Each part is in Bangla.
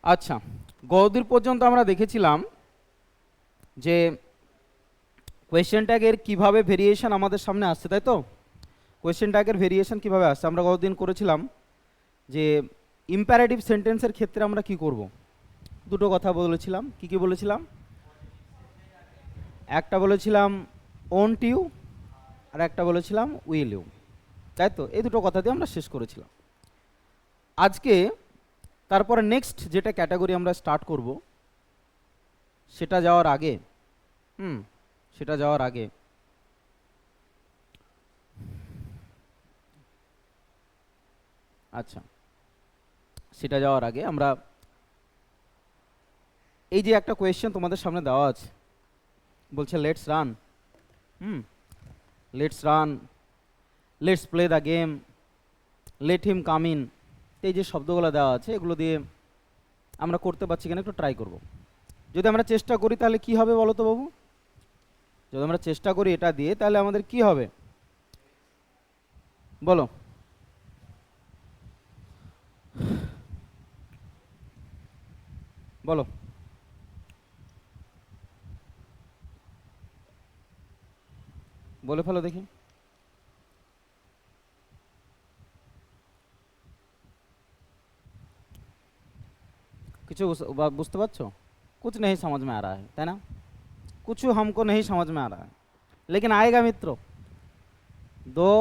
আচ্ছা, গতদূর পর্যন্ত আমরা দেখেছিলাম যে কোয়েশ্চেন ট্যাগের কীভাবে ভেরিয়েশন আমাদের সামনে আসছে, তাই তো? কোয়েশ্চেন ট্যাগের ভেরিয়েশন কীভাবে আসছে আমরা গতদিন করেছিলাম যে ইম্পারেটিভ সেন্টেন্সের ক্ষেত্রে আমরা কি করব। দুটো কথা বলেছিলাম। কি কি বলেছিলাম? একটা বলেছিলাম ওন্ট ইউ, আর একটা বলেছিলাম উইল ইউ, তাই তো? এই দুটো কথা দিয়ে আমরা শেষ করেছিলাম। আজকে তারপরে নেক্সট যেটা ক্যাটাগরি আমরা স্টার্ট করব সেটা যাওয়ার আগে সেটা যাওয়ার আগে আচ্ছা, সেটা যাওয়ার আগে আমরা এই যে একটা কোয়েশ্চেন তোমাদের সামনে দেওয়া আছে, বলছে let's run, let's run, let's play the game, let him come in. এই যে শব্দগুলো দেওয়া আছে এগুলো দিয়ে আমরা করতে পারছি কিনা একটু ট্রাই করব। যদি আমরা চেষ্টা করি তাহলে কি হবে বলো তো বাবু? যদি আমরা চেষ্টা করি এটা দিয়ে তাহলে আমাদের কি হবে বলো? বলো। বলে ফেলো দেখি। কিছু বুঝতে পারছো? कुछ नहीं समझ में आ रहा है, है ना? कुछ हमको नहीं समझ में आ रहा है, लेकिन आएगा मित्रों। 2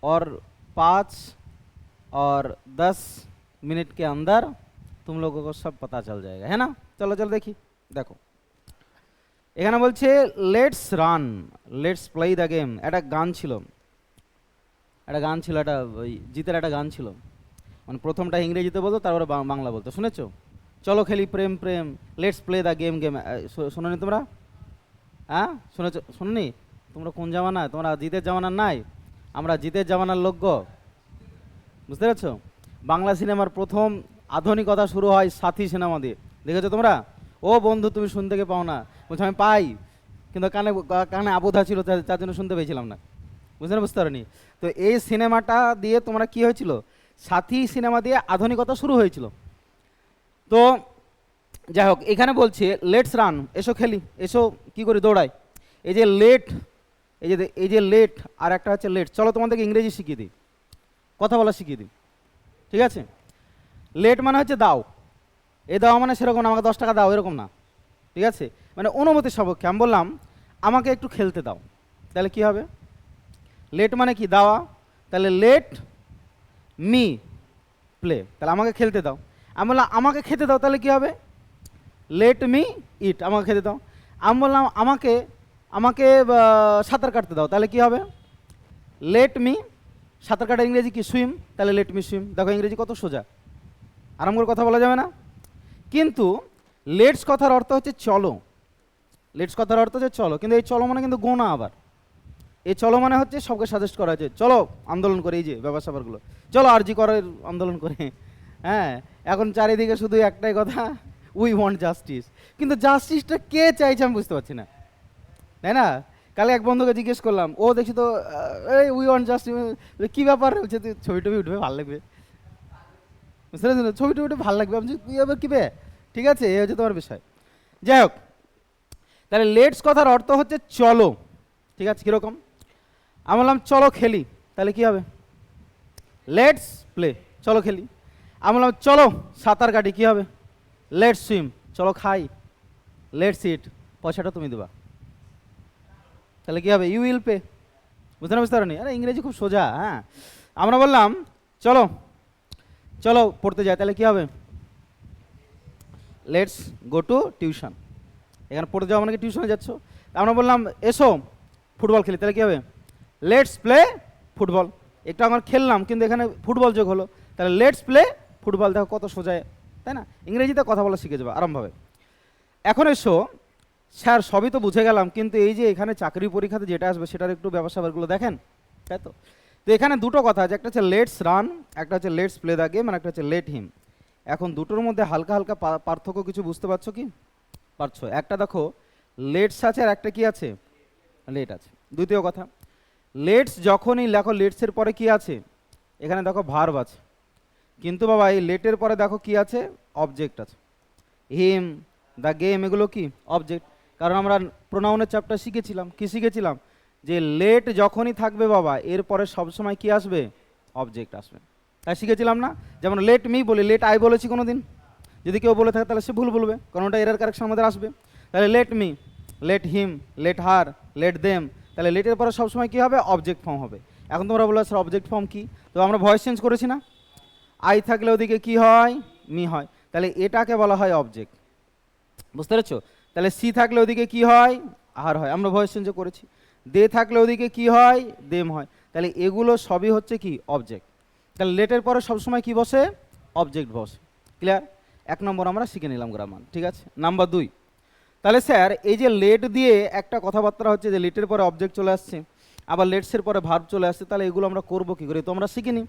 और 5 और 10 मिनट के अंदर तुम लोगों को सब पता चल जाएगा, है ना? चलो चलो देखी, देखो এখানে বলছে let's run, let's play the game. একটা গান ছিল, একটা ওই জিতের একটা গান ছিল, মানে প্রথমটা ইংরেজিতে বলতো তারপরে বাংলা বলতো, শুনেছো? চলো খেলি প্রেম প্রেম, let's play the game game. শোনোনি তোমরা? হ্যাঁ শুনেছো? শোনোনি? তোমরা কোন জামানায়? তোমরা জিতের জামানার নাই, আমরা জিতের জামানার লোক গো, বুঝতে পারছো? বাংলা সিনেমার প্রথম আধুনিকতা শুরু হয় সাথী সিনেমা দিয়ে, দেখেছো তোমরা? ও বন্ধু তুমি শুনতে কে পাও না, বলছো আমি পাই, কিন্তু কানে কানে আবদ্ধা ছিল তার জন্য শুনতে পেয়েছিলাম না, বুঝতে পারোনি? তো এই সিনেমাটা দিয়ে তোমরা কি হয়েছিল, সাথী সিনেমা দিয়ে আধুনিকতা শুরু হয়েছিল। তো যাই হোক, এখানে বলছে লেটস রান, এসো খেলি, এসো কি করি, দৌড়াই। এই যে লেট, এই যে লেট আর একটা হচ্ছে লেট। চলো তোমাদেরকে ইংরেজি শিখিয়ে দিই, কথা বলা শিখিয়ে দিই, ঠিক আছে? লেট মানে হচ্ছে দাও, এই দাও মানে সেরকম না আমাকে 10 টাকা দাও এরকম না, ঠিক আছে? মানে অনুমতি সাপেক্ষে আমি বললাম আমাকে একটু খেলতে দাও, তাহলে কি হবে? লেট মানে কি? দাওয়া। তাহলে লেট মি প্লে, তাহলে আমাকে খেলতে দাও। আমি বললাম আমাকে খেতে দাও, তাহলে কি হবে? লেট মি ইট, আমাকে খেতে দাও। আমি বললাম আমাকে আমাকে সাঁতার কাটতে দাও, তাহলে কি হবে? লেট মি, সাঁতার কাটার ইংরেজি কি? সুইম, তাহলে লেট মি সুইম। দেখো ইংরেজি কত সোজা, আরাম করে কথা বলা যাবে না? কিন্তু লেটস কথার অর্থ হচ্ছে চলো, লেটস কথার অর্থ হচ্ছে চলো, কিন্তু এই চলো মানে কিন্তু গোনা। আবার এই চলো মানে হচ্ছে সবকে সাজেস্ট করা হয়েছে, চলো আন্দোলন করে, এই যে ব্যাপার স্যাপারগুলো, চলো আরজি করার আন্দোলন করে। হ্যাঁ, এখন চারিদিকে শুধু একটাই কথা, উই ওয়ান্ট জাস্টিস। কিন্তু জাস্টিসটা কে চাইছে আমি বুঝতে পারছি না, তাই না? কালে এক বন্ধুকে জিজ্ঞেস করলাম, ও দেখছি তো এই উই ওয়ান্ট জাস্টিস, কী ব্যাপার? বলছে ছবি টবি উঠবে ভালো লাগবে, বুঝতে পারছি না, ছবি টবি উঠে ভালো লাগবে। আমি এবার কী বে, ঠিক আছে, এই হচ্ছে তোমার বিষয়। যাই হোক, তাহলে লেটস কথার অর্থ হচ্ছে চলো, ঠিক আছে? কীরকম? আমি বললাম চলো খেলি, তাহলে কি হবে? লেটস প্লে, চলো খেলি। আমি বললাম চলো সাঁতার কাটি, কি হবে? Let's swim. চলো খাই, লেটস ইট, পয়সাটা তুমি দেবা, তাহলে কি হবে? You will pay. বুঝতে পারো নি? আরে ইংরেজি খুব সোজা। হ্যাঁ, আমরা বললাম চলো চলো পড়তে যাই, তাহলে কি হবে? Let's go to tuition. এখানে পড়তে যাওয়া মানে কি টিউশনে যাচ্ছ। আমরা বললাম এসো ফুটবল খেলি, তাহলে কি হবে? Let's play football. একটু আমার খেললাম কিন্তু এখানে ফুটবল যোগ হলো, তাহলে লেটস প্লে ফুটবল। দেখো কত সোজা, তাই না? ইংরেজিতে কথা বলা শিখে যাবে আরামভাবে। এখন এসো, স্যার সবই তো বুঝে গেলাম, কিন্তু এই যে এখানে চাকরি পরীক্ষাতে যেটা আসবে সেটার একটু ব্যবসা ব্যাপারগুলো দেখেন, তাই তো? তো এখানে দুটো কথা আছে, একটা হচ্ছে লেটস রান, একটা হচ্ছে লেটস প্লে দ্য গেম, আর একটা হচ্ছে লেট হিম। এখন দুটোর মধ্যে হালকা হালকা পার্থক্য কিছু বুঝতে পারছো কি? পারছো? একটা দেখো লেটস আছে আর একটা কি আছে? লেট আছে। দ্বিতীয় কথা, লেটস যখনই লেখো লেটসের পরে কি আছে? এখানে দেখো ভার্ব আছে, কিন্তু বাবা এই লেটের পরে দেখো কি আছে, অবজেক্ট আছে। হিম, দ্য গেম, এগুলো কি অবজেক্ট। কারণ আমরা প্রোনাউনের চ্যাপ্টার শিখেছিলাম, কি শিখেছিলাম, যে লেট যখনই থাকবে বাবা এরপরে সবসময় কি আসবে, অবজেক্ট আসবে। তাই শিখেছিলাম না? যেমন লেট মি বলি, লেট আই বলেছি কোনো দিন? যদি কেউ বলে থাকে তাহলে সে ভুল বলবে, কারণ ওটা এরার কারেকশন আমাদের আসবে। তাহলে let me, let him, let her, let them, তাহলে লেটের পরে সবসময় কী হবে, অবজেক্ট ফর্ম হবে। এখন তোমরা বলো স্যার অবজেক্ট ফর্ম কি? তো আমরা ভয়েস চেঞ্জ করেছি না, আই থাকলে ওদিকে কি হয়, মি হয়, তাহলে এটাকে বলা হয় অবজেক্ট। বুঝতে পেরেছো? তাহলে সি থাকলে ওদিকে কি হয়, আর হয়, আমরা ভয়েস চেঞ্জ করেছি। দে থাকলে ওদিকে কি হয়, দেম হয়, তাহলে এগুলো সবই হচ্ছে কি অবজেক্ট। তাহলে লেটের পরে সবসময় কি বসে, অবজেক্ট বসে। ক্লিয়ার? 1 নম্বর আমরা শিখে নিলাম গ্রামার, ঠিক আছে। নাম্বার 2, তাহলে স্যার এই যে লেট দিয়ে একটা কথাবার্তা হচ্ছে যে লেটের পরে অবজেক্ট চলে আসছে, আবার লেটসের পরে ভার্ব চলে আসছে, তাহলে এগুলো আমরা করবো কী করে? তো আমরা শিখিনি,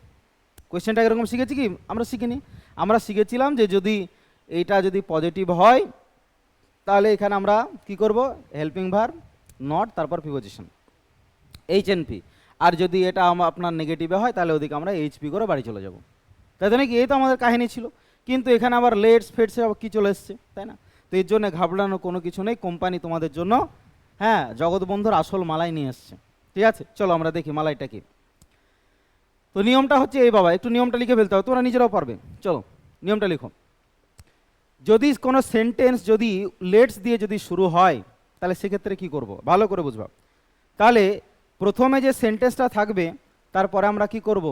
কোয়েশ্চেনটা এরকম শিখেছি কি, আমরা শিখিনি। আমরা শিখেছিলাম যে যদি এইটা যদি পজিটিভ হয় তাহলে এখানে আমরা কি করব, হেল্পিং ভার্ব নট তারপর প্রিপোজিশন HNP, আর যদি এটা আপনার নেগেটিভে হয় তাহলে ওদিকে আমরা HP করে বাড়ি চলে যাব। তাই তো নাকি? এই তো আমাদের কাহিনী ছিল। কিন্তু এখানে আবার লেটস ফেটসে আবার কী চলে এসছে, তাই না? তো এর জন্য ঘাবড়ানোর কোনো কিছু নেই, কোম্পানি তোমাদের জন্য হ্যাঁ জগৎবন্ধুর আসল মালাই নিয়ে এসছে। ঠিক আছে, চলো আমরা দেখি মালাইটা কি। তো নিয়মটা হচ্ছে এই বাবা, একটু নিয়মটা লিখে ফেলতে হবে, তোমরা নিজেরাও পারবে। চলো নিয়মটা লিখো। যদি কোনো সেন্টেন্স যদি লেটস দিয়ে যদি শুরু হয় তাহলে সেক্ষেত্রে কি করব, ভালো করে বুঝবা। তাহলে প্রথমে যে সেন্টেন্সটা থাকবে তারপরে আমরা কি করব,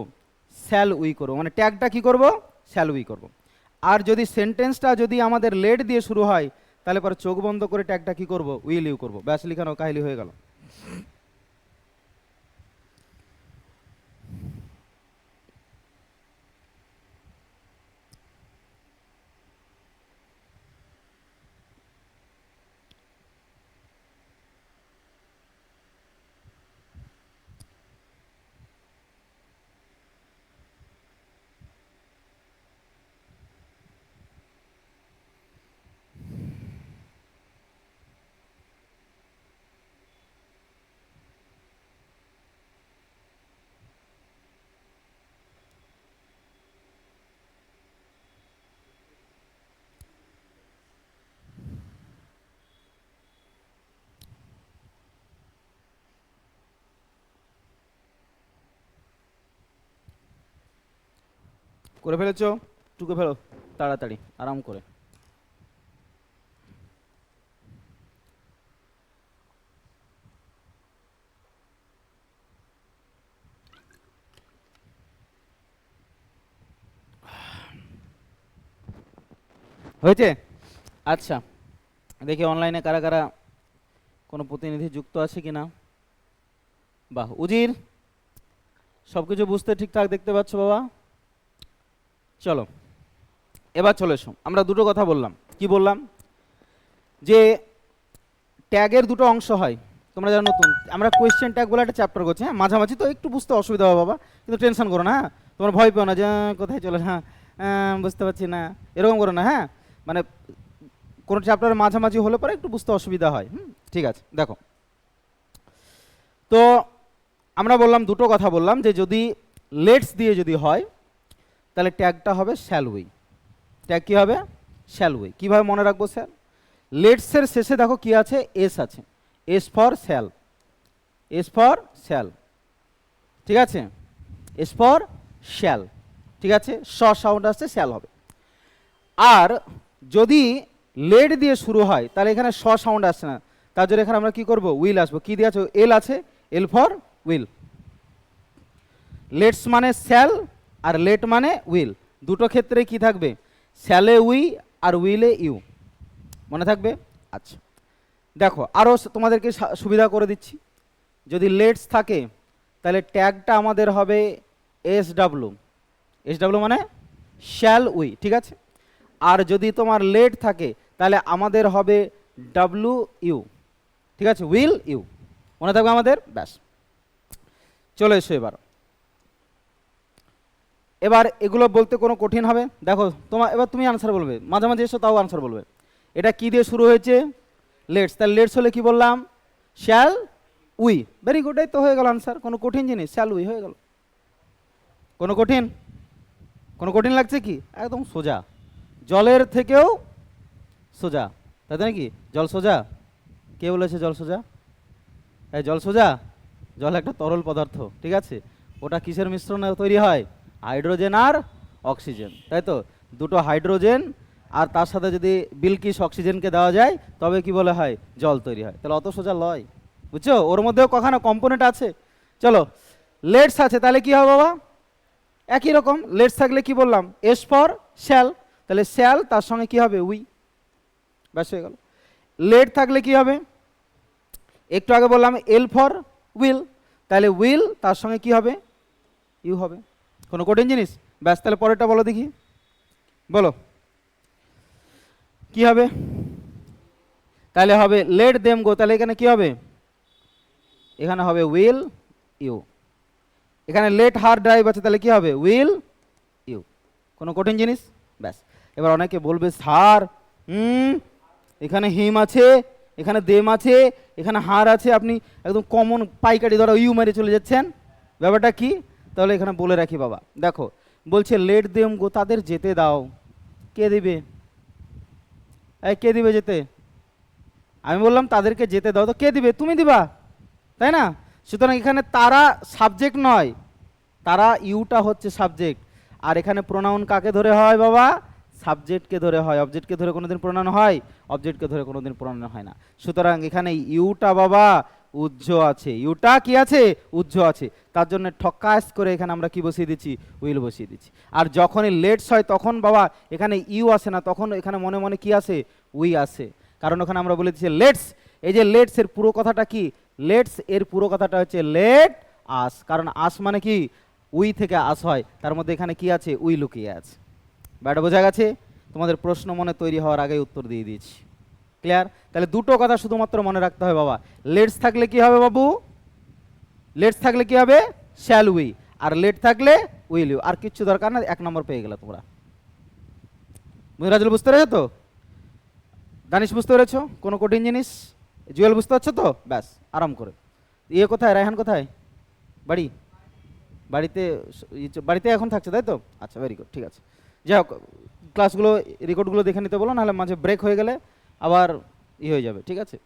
শ্যাল উই করব, মানে ট্যাগটা কি করব, শ্যাল উই করব। আর যদি সেন্টেন্সটা যদি আমাদের লেট দিয়ে শুরু হয় তাহলে পরে চোখ বন্ধ করে ট্যাগটা কি করব, উইল ইউ করব। ব্যাস, লিখানো কাহিলি হয়ে গেল। করে ফেলেছো? টুকে ফেলো তাড়াতাড়ি আরাম করে। হয়েছে? আচ্ছা, দেখি অনলাইনে কারা কারা কোনো প্রতিনিধি যুক্ত আছে কিনা। বাহ, উজির সব কিছু বুঝতে ঠিকঠাক দেখতে পাচ্ছ বাবা? চলো এবার চলে এসো, আমরা দুটো কথা বললাম। কি বললাম? যে ট্যাগের দুটো অংশ হয়। তোমরা যারা নতুন, আমরা কোয়েশ্চেন ট্যাগ বলে একটা চ্যাপ্টার করছি, হ্যাঁ মাঝামাঝি তো একটু বুঝতে অসুবিধা হবে বাবা, কিন্তু টেনশন করো না, হ্যাঁ তোমরা ভয় পেও না যে কোথায় চলে, হ্যাঁ বুঝতে পারছি না এরকম করো না, হ্যাঁ মানে কোনো চ্যাপ্টারের মাঝামাঝি হলে পরে একটু বুঝতে অসুবিধা হয়। ঠিক আছে, দেখো তো আমরা বললাম দুটো কথা বললাম, যে যদি লেটস দিয়ে যদি হয় তাহলে ট্যাগটা হবে শ্যাল উই। ট্যাগ কী হবে? Shall we. কীভাবে মনে রাখবো স্যার? লেটসের শেষে দেখো কি আছে, এস আছে, S for shall, S for shall, ঠিক আছে, এস ফর শ্যাল, ঠিক আছে, স সাউন্ড আসছে, শ্যাল হবে। আর যদি লেট দিয়ে শুরু হয় তাহলে এখানে স সাউন্ড আসছে না, তার জন্য এখানে আমরা কি করব, উইল আসবো। কি দিয়ে আছে? এল আছে, এল ফর উইল। লেটস মানে শ্যাল আর লেট মানে উইল, দুটো ক্ষেত্রে কি থাকবে, শ্যালে উই আর উইলে ইউ, মনে থাকবে? আচ্ছা দেখো আরও তোমাদেরকে সুবিধা করে দিচ্ছি। যদি লেটস থাকে তাহলে ট্যাগটা আমাদের হবে এস ডাব্লু, এস ডাব্লু মানে শ্যাল উই, ঠিক আছে। আর যদি তোমার লেট থাকে তাহলে আমাদের হবে ডাব্লু ইউ, ঠিক আছে, উইল ইউ, মনে থাকবে আমাদের? ব্যাস, চলে এসো এবার। এবার এগুলো বলতে কোনো কঠিন হবে? দেখো তোমার, এবার তুমি আনসার বলবে, মাঝামাঝি এসো তাও আনসার বলবে। এটা কি দিয়ে শুরু হয়েছে? লেটস, তাহলে লেটস হলে কি বললাম, শ্যাল উই। ভেরি গুড, এই তো হয়ে গেল আনসার। কোনো কঠিন জিনিস? শ্যাল উই হয়ে গেল। কোনো কঠিন? কোনো কঠিন লাগছে কি? একদম সোজা, জলের থেকেও সোজা, তাই নাকি? জল সোজা? কে বলেছে জল সোজা? এই জল সোজা? জল একটা তরল পদার্থ, ঠিক আছে? ওটা কিসের মিশ্রণে তৈরি হয়? হাইড্রোজেন আর অক্সিজেন, তাই তো? দুটো হাইড্রোজেন আর তার সাথে যদি বিলকিস অক্সিজেনকে দেওয়া যায় তবে কি বলে হয়? জল তৈরি হয়। তাহলে অত সোজা লয়, বুঝছো? ওর মধ্যেও কখনো কম্পোনেন্ট আছে। চলো, লেটস আছে, তাহলে কি হবে বাবা? একই রকম। লেটস থাকলে কি বললাম? এস ফর শ্যাল, তাহলে শ্যাল তার সঙ্গে কি হবে? উই, ব্যাস হয়ে গেল। লেট থাকলে কি হবে? একটু আগে বললাম এল ফর উইল, তাহলে উইল তার সঙ্গে কি হবে? ইউ হবে। কোনো কঠিন জিনিস? ব্যাস, তাহলে পরেরটা বলো দেখি, বলো কি হবে? তাহলে হবে লেট দেম গো, তাহলে এখানে কি হবে? এখানে হবে উইল ইউ। এখানে লেট হার ড্রাইভ আছে, তাহলে কি হবে? Will you. কোনো কঠিন জিনিস? ব্যাস। এবার অনেকে বলবে স্যার এখানে হিম আছে, এখানে দেম আছে, এখানে হার আছে, আপনি একদম কমন পাইকারি ধরো ইউ মেরে চলে যাচ্ছেন, ব্যাপারটা কি? তাহলে এখানে বলে রাখি বাবা, দেখো বলছে লেট দেম গো, তাদের যেতে দাও। কে দিবে? এই কে দিবে যেতে? আমি বললাম তাদেরকে যেতে দাও, তো কে দিবে? তুমি দিবা, তাই না? সুতরাং এখানে তারা সাবজেক্ট নয়, তারা ইউটা হচ্ছে সাবজেক্ট। আর এখানে প্রোনাউন কাকে ধরে হয় বাবা? সাবজেক্টকে ধরে হয়। অবজেক্টকে ধরে কোনোদিন প্রোনাউন হয়? অবজেক্টকে ধরে কোনোদিন প্রোনাউন হয় না। সুতরাং এখানে ইউটা বাবা উজ্জ আছে, ইউটা কি আছে? উজ্জ আছে। তার জন্য ঠকাস করে এখানে আমরা কি বসিয়ে দিচ্ছি? উইল বসিয়ে দিচ্ছি। আর যখনই লেটস হয় তখন বাবা এখানে ইউ আসে না, তখন এখানে মনে মনে কি আসে? উই আসে। কারণ ওখানে আমরা বলে দিচ্ছি লেটস। এই যে লেটস এর পুরো কথাটা কি? লেটস এর পুরো কথাটা হচ্ছে লেট আস। কারণ আস মানে কি? উই থেকে আস হয়, তার মধ্যে এখানে কি আছে? উই লুকিয়ে আছে। ব্যাটা বোঝা গেছে? তোমাদের প্রশ্ন মনে তৈরি হওয়ার আগেই উত্তর দিয়ে দিয়েছি। ক্লিয়ার? তাহলে দুটো কথা শুধুমাত্র মনে রাখতে হবে বাবা। লেটস থাকলে কি হবে বাবু? লেটস থাকলে কি হবে? Shall we. আর লেট থাকলে উইল ইউ। আর কিচ্ছু দরকার না, 1 নম্বর পেয়ে গেলে তোমরা। মুরাজুল বুঝতে পেরেছো তো? দানিশ বুঝতে পেরেছো? কোনো কঠিন জিনিস? জুয়েল বুঝতে পারছো তো? ব্যাস, আরাম করে। ইয়ে কোথায়? রায়হান কোথায়? বাড়ি? বাড়িতে? বাড়িতে এখন থাকছে তাই তো? আচ্ছা, ভেরি গুড, ঠিক আছে। যাই হোক, ক্লাসগুলো রেকর্ডগুলো দেখে নিতে বলো, নাহলে মাঝে ব্রেক হয়ে গেলে আবার হয়ে যাবে, ঠিক আছে?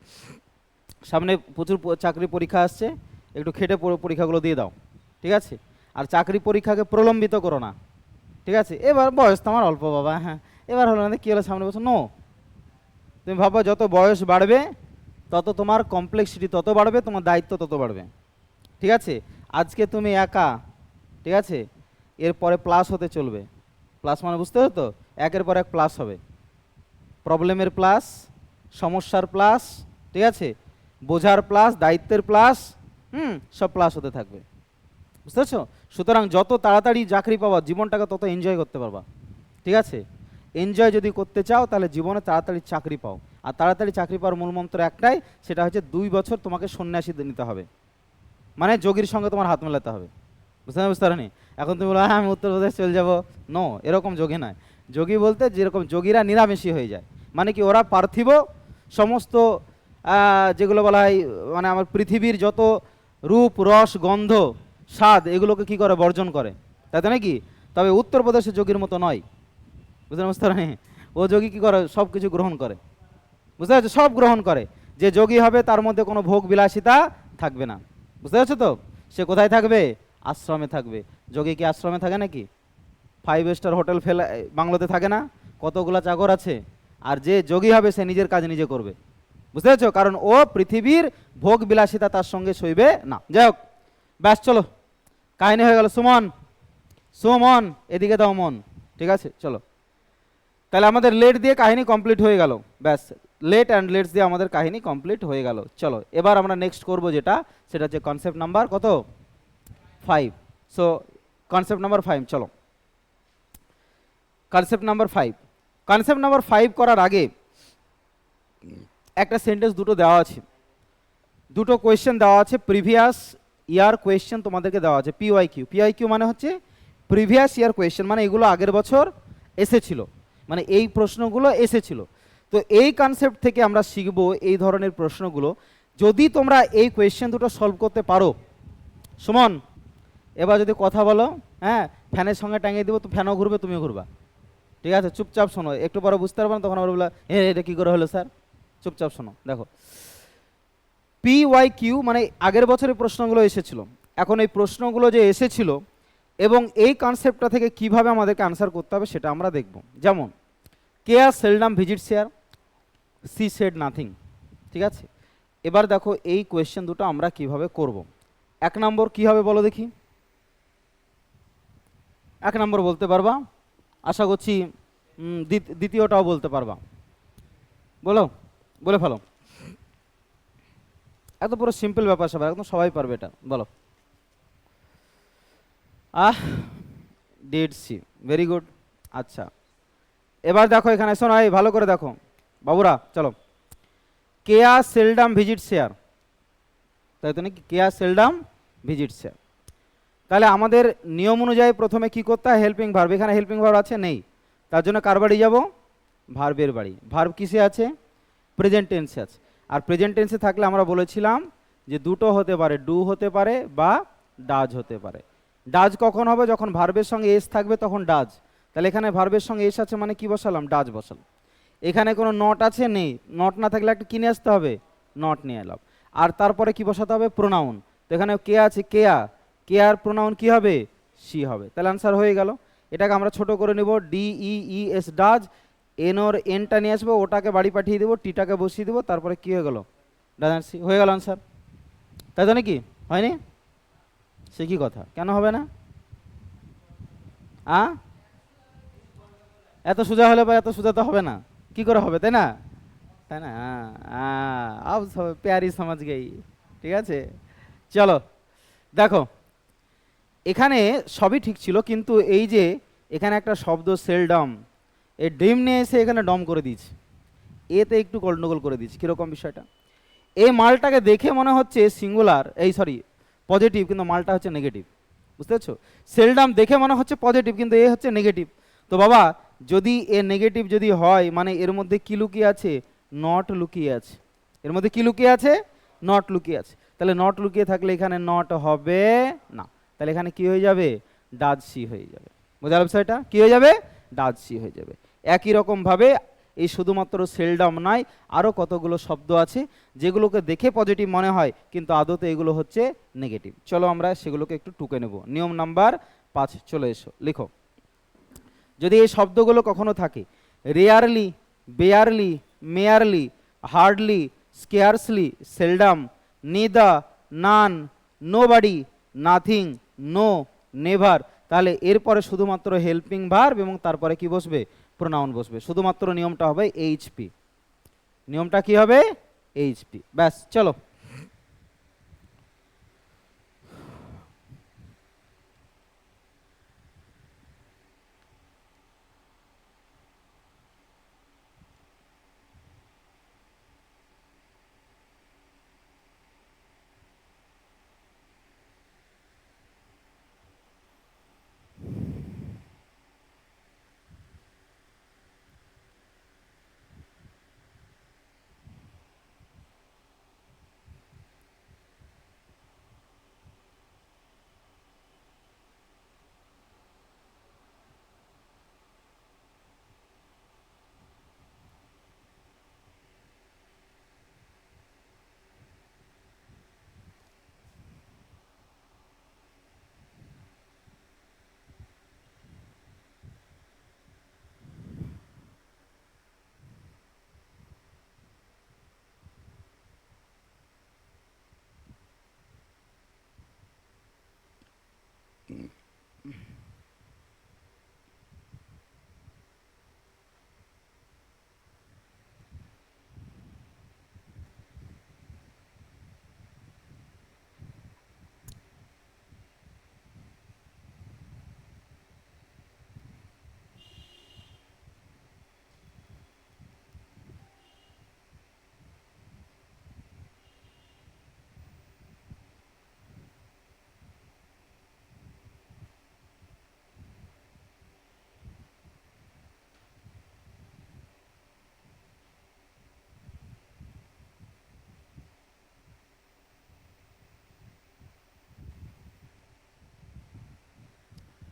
সামনে প্রচুর চাকরি পরীক্ষা আসছে, একটু খেটে পরীক্ষাগুলো দিয়ে দাও, ঠিক আছে? আর চাকরি পরীক্ষাকে প্রলম্বিত করো না, ঠিক আছে? এবার বয়স তো আমার অল্প বাবা, হ্যাঁ এবার হলো না, কী হলো সামনে বছর? নো, তুমি ভাবো যত বয়স বাড়বে তত তোমার কমপ্লেক্সিটি তত বাড়বে, তোমার দায়িত্ব তত বাড়বে, ঠিক আছে? আজকে তুমি একা, ঠিক আছে? এরপরে প্লাস হতে চলবে। প্লাস মানে বুঝতে হবে তো? একের পর এক প্লাস হবে। প্রবলেমের প্লাস, সমস্যার প্লাস, ঠিক আছে? বোঝার প্লাস, দায়িত্বের প্লাস, সব প্লাস হতে থাকবে, বুঝতে পারছো? সুতরাং যত তাড়াতাড়ি চাকরি পাবা জীবনটাকে তত এনজয় করতে পারবা, ঠিক আছে? এনজয় যদি করতে চাও তাহলে জীবনে তাড়াতাড়ি চাকরি পাও। আর তাড়াতাড়ি চাকরি পাওয়ার মূল মন্ত্র একটাই, সেটা হচ্ছে 2 বছর তোমাকে সন্ন্যাসী নিতে হবে, মানে যোগীর সঙ্গে তোমার হাত মেলাতে হবে। বুঝতে পারি? এখন তুমি বলো হ্যাঁ আমি উত্তরপ্রদেশ চলে যাবো, নো, এরকম যোগী নয়। যোগী বলতে যেরকম যোগীরা নিরামিষী হয়ে যায়, মানে কি ওরা পার্থিব সমস্ত যেগুলো বলা হয়, মানে আমার পৃথিবীর যত রূপ রস গন্ধ স্বাদ এগুলোকে কি করে? বর্জন করে, তাই তো নাকি? তবে উত্তরপ্রদেশের যোগীর মতো নয়, বুঝতে পারি? ও যোগী কি করে? সব কিছু গ্রহণ করে, বুঝতে পারছো? সব গ্রহণ করে। যে যোগী হবে তার মধ্যে কোনো ভোগ বিলাসিতা থাকবে না, বুঝতে পারছো তো? সে কোথায় থাকবে? আশ্রমে থাকবে। যোগী কি আশ্রমে থাকে নাকি? 5 স্টার হোটেল বাংলোতে থাকে না? কতগুলা চাকর আছে। আর যে যোগী হবে সে নিজের কাজ নিজে করবে, বুঝতে পারছো? কারণ ও পৃথিবীর ভোগ বিলাসিতা তার সঙ্গে সইবে না। যাই হোক, ব্যাস চলো, কাহিনী হয়ে গেল। সুমন, সুমন এদিকে দাও মন, ঠিক আছে? চলো, তাহলে আমাদের লেট দিয়ে কাহিনী কমপ্লিট হয়ে গেল। ব্যাস, লেট অ্যান্ড লেটস দিয়ে আমাদের কাহিনী কমপ্লিট হয়ে গেল। চলো, এবার আমরা নেক্সট করব যেটা, সেটা হচ্ছে কনসেপ্ট নাম্বার কত? 5। সো কনসেপ্ট নাম্বার 5, চলো কনসেপ্ট নাম্বার 5। কনসেপ্ট নাম্বার 5 করার আগে একটা সেন্টেন্স দুটো দেওয়া আছে, দুটো কোয়েশ্চেন দেওয়া আছে, প্রিভিয়াস ইয়ার কোয়েশ্চেন তোমাদেরকে দেওয়া আছে। পিওয়াইকিউ, পিওয়াইকিউ মানে হচ্ছে প্রিভিয়াস ইয়ার কোয়েশ্চেন, মানে এগুলো আগের বছর এসেছিল, মানে এই প্রশ্নগুলো এসেছিল। তো এই কনসেপ্ট থেকে আমরা শিখব এই ধরনের প্রশ্নগুলো। যদি তোমরা এই কোয়েশ্চেন দুটো সলভ করতে পারো, সুমন এবার যদি কথা বলো, হ্যাঁ ফ্যানের সঙ্গে টাঙিয়ে দিব, তো ফ্যানও ঘুরবে, তুমিও ঘুরবা। ঠিক আছে, চুপচাপ শোনো, একটু পরে বুঝতে পারবে না, তখন আবার বললা এটা কী করে হলো স্যার। চুপচাপ শোনো, দেখো PYQ মানে আগের বছরের প্রশ্নগুলো এসেছিল, এখন এই প্রশ্নগুলো যে এসেছিল এবং এই কনসেপ্টটা থেকে কিভাবে আমাদেরকে আনসার করতে হবে সেটা আমরা দেখব। যেমন Keya seldom visit share, she said nothing. ঠিক আছে, এবার দেখো এই কোয়েশ্চেন দুটো আমরা কিভাবে করব। 1 নম্বর কি হবে বলো দেখি, 1 নম্বর বলতে পারবা, আশা করছি দ্বিতীয়টাও বলতে পারবা, বলো, বলে ফেলো। এত পুরো সিম্পল ব্যাপার সবাই, একদম সবাই পারবে এটা, বলো। Did see, very good. আচ্ছা, এবার দেখো এখানে শোনো, এই ভালো করে দেখো বাবুরা, চলো। কেয়া সেলডাম ভিজিট শেয়ার, তাই তো নাকি, কেয়া সেলডাম ভিজিট শেয়ার। তাহলে আমাদের নিয়ম অনুযায়ী প্রথমে কি করতে হয়, হেল্পিং ভার্ব, এখানে হেল্পিং ভার্ব আছে নেই, তার জন্য কার বাড়ি যাব, ভার্বের বাড়ি। ভার্ব কিসে আছে, প্রেজেন্ট টেন্সে আছে। আর প্রেজেন্ট টেন্সে থাকলে আমরা বলেছিলাম যে দুটো হতে পারে, ডু হতে পারে বা ডাজ হতে পারে। ডাজ কখন হবে, যখন ভার্বের সঙ্গে এস থাকবে তখন ডাজ। তাহলে এখানে ভার্বের সঙ্গে এস আছে মানে কি বসালাম, ডাজ বসালাম। এখানে কোনো নট আছে নেই, নট না থাকলে একটা কি নিয়ে আসতে হবে, নট নিয়ে এলাম। আর তারপরে কি বসাতে হবে, প্রোনাউন। তো এখানে কে আছে, কেয়া, কেয়ার প্রোনাউন কি হবে, সি হবে। তাহলে আনসার হয়ে গেল। এটাকে আমরা ছোট করে নিব, DEES ডাজ, এন ওর এনটা নিয়ে আসবো, ওটাকে বাড়ি পাঠিয়ে দেবো, টিটাকে বসিয়ে দেবো, তারপরে কি হয়ে গেল, ডাজ সি হয়ে গেল আনসার। তাই তো নাকি, হয়নি? সে কি কথা, কেন হবে না? এত সোজা হলে বা এত সোজা তো হবে না, কি করে হবে, তাই না? তাই না, আব সব প্যারি সমাজ গেই। ঠিক আছে, চলো দেখো, এখানে সবই ঠিক ছিল, কিন্তু এই যে এখানে একটা শব্দ সেলডম, এই ডিম নিয়ে এসে এখানে ডম করে দিয়েছে, এতে একটু গন্ডগোল করে দিয়েছে। কীরকম বিষয়টা, এই মালটাকে দেখে মনে হচ্ছে সিঙ্গুলার, এই সরি পজিটিভ, কিন্তু মালটা হচ্ছে নেগেটিভ, বুঝতে পারছো? সেলডাম দেখে মনে হচ্ছে পজিটিভ, কিন্তু এ হচ্ছে নেগেটিভ। তো বাবা, যদি এ নেগেটিভ যদি হয়, মানে এর মধ্যে কি লুকিয়ে আছে, নট লুকিয়ে আছে। এর মধ্যে কি লুকিয়ে আছে, নট লুকিয়ে আছে। তাহলে নট লুকিয়ে থাকলে এখানে নট হবে না, তাহলে এখানে কি হয়ে যাবে, ডাজ সি হয়ে যাবে। বোঝার বিষয়টা, কি হয়ে যাবে, ডাজ সি হয়ে যাবে। একই রকম ভাবে এই শুধুমাত্র সেলডম নয়, আরও কতগুলো শব্দ আছে যেগুলোকে দেখে পজিটিভ মনে হয়, কিন্তু আদতে এগুলো হচ্ছে নেগেটিভ। চলো আমরা সেগুলোকে একটু টুকে নেব। নিয়ম নাম্বার 5, চলে এসো, লিখো। যদি এই শব্দগুলো কখনো থাকে, rarely, barely, merely, hardly, scarcely, seldom, neither, none, nobody, nothing, no, never, তাহলে এরপরে শুধুমাত্র হেল্পিং ভার্ব এবং তারপরে কি বসবে, প্রোনাউন বসবে। শুধুমাত্র নিয়মটা হবে এইচপি, নিয়মটা কি হবে, এইচপি, ব্যাস। চলো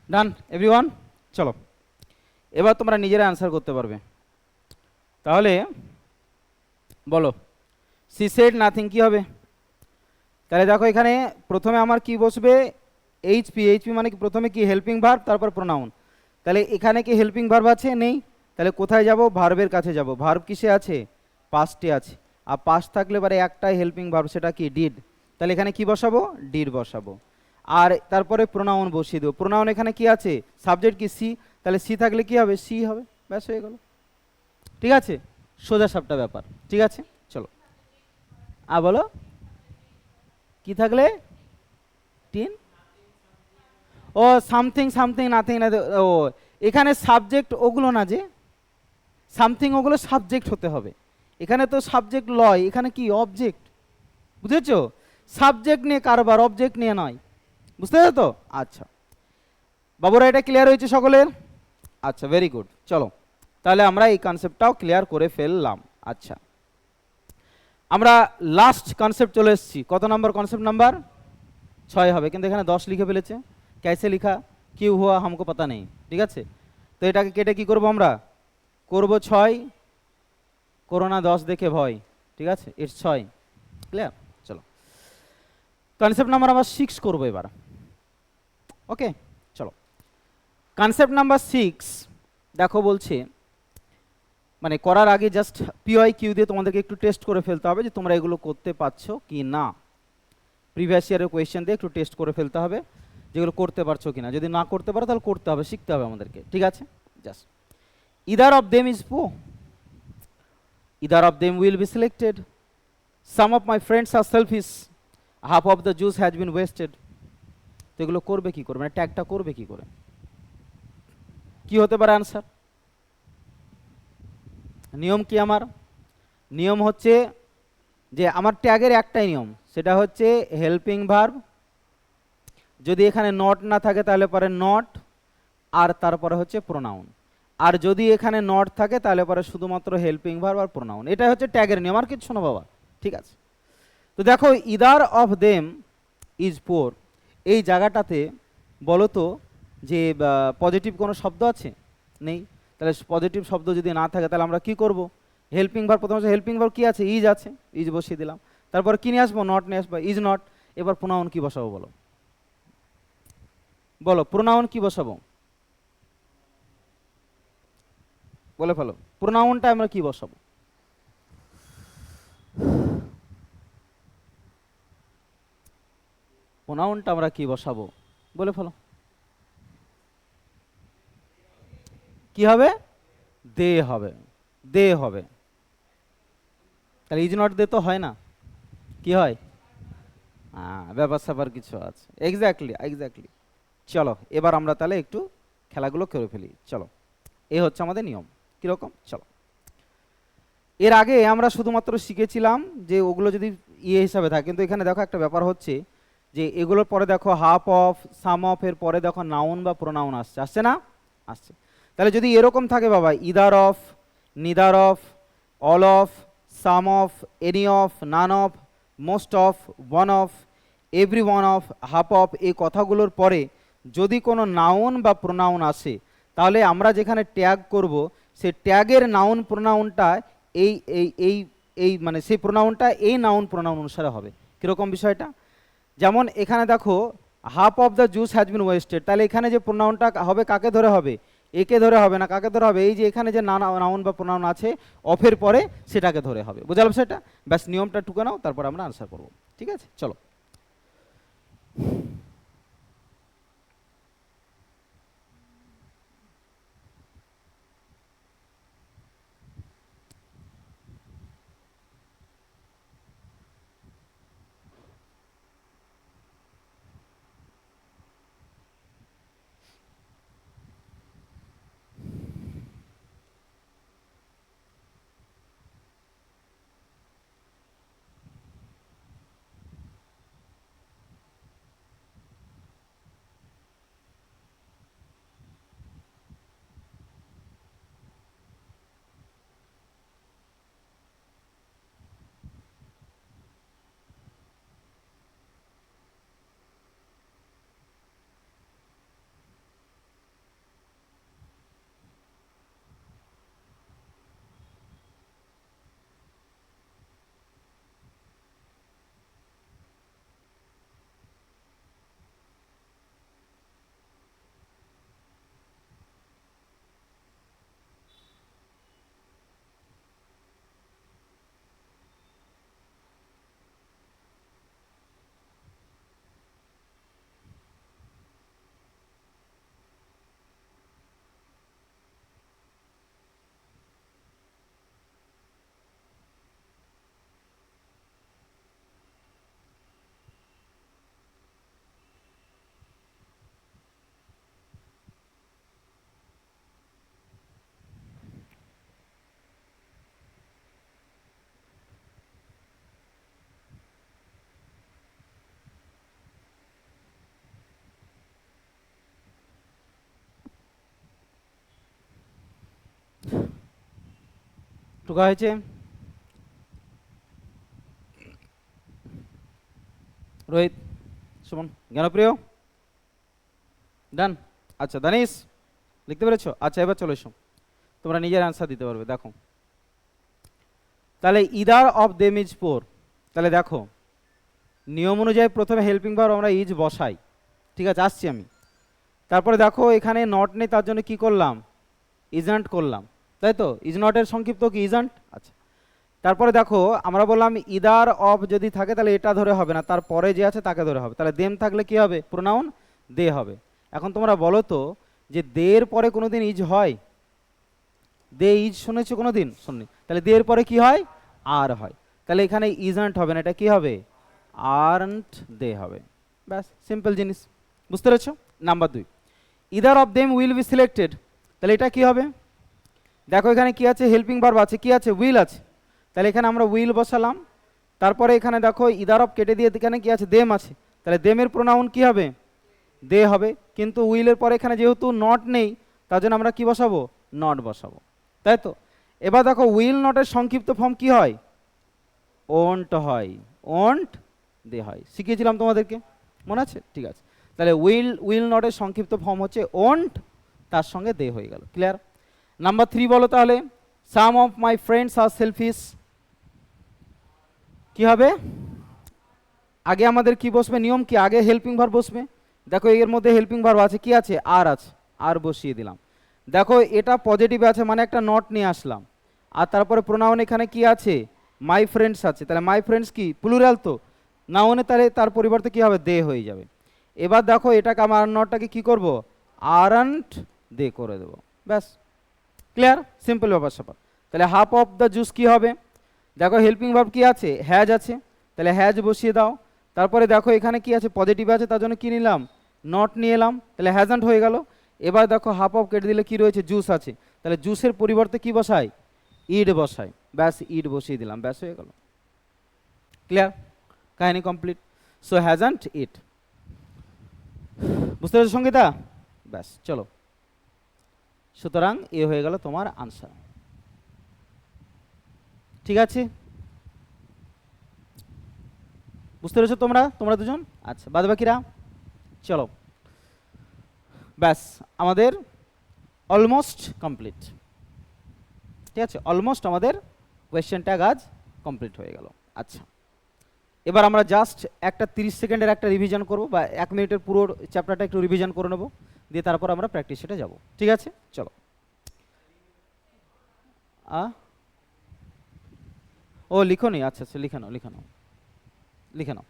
ডান এভরিওয়ান, চলো এবার তোমরা নিজেরা অ্যান্সার করতে পারবে। তাহলে বলো, সি সেড নাথিং কি হবে? তাহলে দেখো এখানে প্রথমে আমার কি বসবে, এইচপি। এইচপি মানে কি, প্রথমে কি হেল্পিং ভার্ব তারপর প্রোনাউন। তাহলে এখানে কি হেল্পিং ভার্ব আছে? নেই। তাহলে কোথায় যাব? ভার্বের কাছে যাব। ভার্ব কিসে আছে? পাস্টে আছে। আর পাস্ট থাকলে এবারে একটাই হেল্পিং ভার্ব, সেটা কি? ডিড। তাহলে এখানে কি বসাবো? ডিড বসাবো। আর তারপরে প্রোনাউন বসিয়ে দেবো। প্রোনাউন এখানে কি আছে? সাবজেক্ট কি? সি। তাহলে সি থাকলে কি হবে? সি হবে। ব্যাস হয়ে গেল। ঠিক আছে, সোজা সাপটা ব্যাপার। ঠিক আছে, চলো বলো কি থাকলে? টিন। ও সামথিং সামথিং নাথিং না, ও এখানে সাবজেক্ট ওগুলো না, যে সামথিং ওগুলো সাবজেক্ট হতে হবে। এখানে তো সাবজেক্ট লয়, এখানে কি? অবজেক্ট। বুঝেছো? সাবজেক্ট নিয়ে কারবার, অবজেক্ট নিয়ে নয়। বুঝতে পেরেছো তো? আচ্ছা বাবুরা, এটা ক্লিয়ার হয়েছে সকলের? আচ্ছা, ভেরি গুড। চলো তাহলে আমরা এই কনসেপ্টটাও ক্লিয়ার করে ফেললাম। আচ্ছা, আমরা লাস্ট কনসেপ্ট চলে এসেছি। কত নম্বর কনসেপ্ট? নাম্বার 6 হবে, কিন্তু এখানে 10 লিখে ফেলেছে। कैसे লিখা, কিউ হুয়া হামকো পাতা নেই। ঠিক আছে, তো এটাকে কেটে কি করব আমরা? করব 6, করোনা 10 দেখে ভয়। ঠিক আছে, ইটস 6। ক্লিয়ার? চলো কনসেপ্ট নাম্বার আমরা 6 করব এবার। ওকে, চলো কনসেপ্ট নাম্বার 6 দেখো বলছে, মানে করার আগে জাস্ট পিওয়াই কিউ দিয়ে তোমাদেরকে একটু টেস্ট করে ফেলতে হবে যে তোমরা এগুলো করতে পারছো কি না। প্রিভিয়াস ইয়ারের কোয়েশ্চেন দিয়ে একটু টেস্ট করে ফেলতে হবে যেগুলো করতে পারছো কিনা। যদি না করতে পারো তাহলে করতে হবে, শিখতে হবে আমাদেরকে। ঠিক আছে, just either of them is poor, either of them will be selected, some of my friends are selfish, half of the juice has been wasted. তো এগুলো করবে কি করে, মানে ট্যাগটা করবে কি করে? কি হতে পারে আনসার? নিয়ম কি আমার? নিয়ম হচ্ছে যে আমার ট্যাগের একটাই নিয়ম, সেটা হচ্ছে হেল্পিং ভার্ব, যদি এখানে নট না থাকে তাহলে পরে নট, আর তারপরে হচ্ছে প্রোনাউন। আর যদি এখানে নট থাকে তাহলে পরে শুধুমাত্র হেল্পিং ভার্ব আর প্রোনাউন। এটা হচ্ছে ট্যাগের নিয়ম, আর কিছু না বাবা। ঠিক আছে, তো দেখো either of them is poor, এই জায়গাটাতে বলো তো যে পজিটিভ কোনো শব্দ আছে? নেই। তাহলে পজিটিভ শব্দ যদি না থাকে তাহলে আমরা কি করব? হেল্পিং ভার্ব, প্রথমে হেল্পিং ভার্ব কি আছে? ইজ আছে, ইজ বসিয়ে দিলাম। তারপর কি নিয়ে আসবো? নট নিয়ে আসবো, ইজ নট। এবার প্রোনাউন কি বসাবো বলো? বলো প্রোনাউন কি বসাবো? বলে ফেলো, প্রোনাউনটা আমরা কি বসাবো? প্রোনাউনটা আমরা কি বসাবো? বলে ফেলো। কি হবে? দে হবে, দে হবে। তাহলে ইজ নট দে তো হয় না, কি হয়? ব্যাপার স্যাপার কিছু আছে। Exactly exactly. চলো এবার আমরা তাহলে একটু খেলাগুলো করে ফেলি। চলো, এ হচ্ছে আমাদের নিয়ম। কীরকম? চলো, এর আগে আমরা শুধুমাত্র শিখেছিলাম যে ওগুলো যদি ইয়ে হিসাবে থাকে, কিন্তু এখানে দেখো একটা ব্যাপার হচ্ছে যে এগুলোর পরে দেখো হাফ অফ, সাম অফ, এর পরে দেখো নাউন বা প্রোনাউন আসছে, আসছে না? আসছে। তাহলে যদি এরকম থাকে বাবা, either of, neither of, all of, some of, any of, none of, most of, one of, every one of, half of, এই কথাগুলোর পরে যদি কোনো নাউন বা প্রোনাউন আসে, তাহলে আমরা যেখানে ট্যাগ করব সে ট্যাগের নাউন প্রোনাউনটা এই এই এই এই মানে সেই প্রোনাউনটা এই নাউন প্রোনাউন অনুসারে হবে। কীরকম বিষয়টা? যেমন এখানে দেখো half of the juice has been wasted, তাহলে এখানে যে প্রোনাউনটা হবে কাকে ধরে হবে? একে ধরে হবে না, কাকে ধরে হবে? এই যে এখানে যে নাউন বা প্রোনাউন আছে অফের পরে, সেটাকে ধরে হবে। বোঝালাম সেটা? ব্যাস নিয়মটা টুকে নাও, তারপর আমরা আনসার করব। ঠিক আছে, চলো। টুকা হয়েছে? রোহিত, সুমন, জ্ঞানপ্রিয়, ডান। আচ্ছা দানিশ, লিখতে পেরেছো? আচ্ছা এবার চলে এসো, তোমরা নিজের অ্যান্সার দিতে পারবে। দেখো তাহলে either of them is poor, তাহলে দেখো নিয়ম অনুযায়ী প্রথমে হেল্পিং ভার্ব আমরা ইজ বসাই, ঠিক আছে, আসছি আমি। তারপরে দেখো এখানে নট নেই, তার জন্য কি করলাম? ইজন্ট করলাম, তাই তো? ইজ নটের সংক্ষিপ্ত কি? ইজন্ট। আচ্ছা, তারপরে দেখো আমরা বললাম ইদার অফ যদি থাকে তাহলে এটা ধরে হবে না, তারপরে যে আছে তাকে ধরে হবে। তাহলে দেম থাকলে কি হবে? প্রোনাউন দে হবে। এখন তোমরা বলো তো যে দের পরে কোনোদিন ইজ হয়? দে ইজ শুনেছো কোনোদিন? শুননি। তাহলে দের পরে কি হয়? আর হয়। তাহলে এখানে ইজন্ট হবে না, এটা কি হবে? আরন্ট দে হবে। ব্যাস, সিম্পল জিনিস, বুঝতে পেরেছো? Number 2, either of them will be selected, তাহলে এটা কি হবে? দেখো এখানে কি আছে? হেল্পিং ভার্ব আছে, কি আছে? উইল আছে। তাহলে এখানে আমরা উইল বসালাম, তারপরে এখানে দেখো ইদার অফ কেটে দিয়ে এখানে কি আছে? দেম আছে, তাহলে দেমের প্রোনাউন কি হবে? দে হবে। কিন্তু উইলের পরে এখানে যেহেতু নট নেই তার জন্য আমরা কি বসাবো? নট বসাবো, তাই তো? এবার দেখো উইল নটের সংক্ষিপ্ত ফর্ম কি হয়? ওন্ট হয়। ওন্ট দে হয়, শিখিয়েছিলাম তোমাদেরকে, মনে আছে? ঠিক আছে, তাহলে উইল নটের সংক্ষিপ্ত ফর্ম হচ্ছে ওন্ট, তার সঙ্গে দে হয়ে গেল। ক্লিয়ার? নাম্বার 3 বলো তাহলে, some of my friends are selfish, কি হবে? আগে আমাদের কি বসবে? নিয়ম কি? আগে হেল্পিং ভার্ব বসবে। দেখো এর মধ্যে হেল্পিং ভার্ব আছে, কি আছে? আর আছে, আর বসিয়ে দিলাম। দেখো এটা পজিটিভ আছে মানে একটা নট নিয়ে আসলাম, আর তারপরে প্রোনাউন এখানে কি আছে? মাই ফ্রেন্ডস আছে, তাহলে মাই ফ্রেন্ডস কি? প্লুরাল তো, নাউনে, তাহলে তার পরিবর্তে কি হবে? দে হয়ে যাবে। এবার দেখো এটাকে আমার নটটাকে কি করব? আরন্ট দে করে দেবো, ব্যাস। ক্লিয়ার? সিম্পল ব্যাপার স্যাপার। তাহলে হাফ অফ দ্য জুস কি হবে? দেখো হেল্পিং ভার্ব কি আছে? হ্যাজ আছে, তাহলে হ্যাজ বসিয়ে দাও। তারপরে দেখো এখানে কি আছে? পজিটিভ আছে, তার জন্য কি নিলাম? নট নিয়ে এলাম, তাহলে হ্যাজন্ট হয়ে গেল। এবার দেখো হাফ অফ কেটে দিলে কি রয়েছে? জুস আছে, তাহলে জুসের পরিবর্তে কি বসাই? ইড বসাই, ব্যাস ইড বসিয়ে দিলাম, ব্যাস হয়ে গেল। ক্লিয়ার? কাহিনী কমপ্লিট। সো হ্যাজন্ট ইট, বুঝতে পেরেছো সঙ্গীতা? ব্যাস চলো, সুতরাং এ হয়ে গেল তোমার আনসার। ঠিক আছে, বুঝতে পেরেছো তোমরা দুজন? আচ্ছা, বাদ বাকিরা চলো। ব্যাস, আমাদের অলমোস্ট কমপ্লিট। ঠিক আছে, অলমোস্ট আমাদের কোয়েশ্চেন ট্যাগ আজ কমপ্লিট হয়ে গেল। আচ্ছা, এবার আমরা জাস্ট একটা 30 সেকেন্ডের একটা রিভিশন করব, বা 1 মিনিটের পুরো চ্যাপ্টারটা একটু রিভিশন করে নেব, দিয়ে তারপর আমরা প্র্যাকটিস সেটে যাব। ঠিক আছে, চলো। ও লিখো নি? আচ্ছা আচ্ছা, লিখে নাও লিখে নাও লিখে নাও।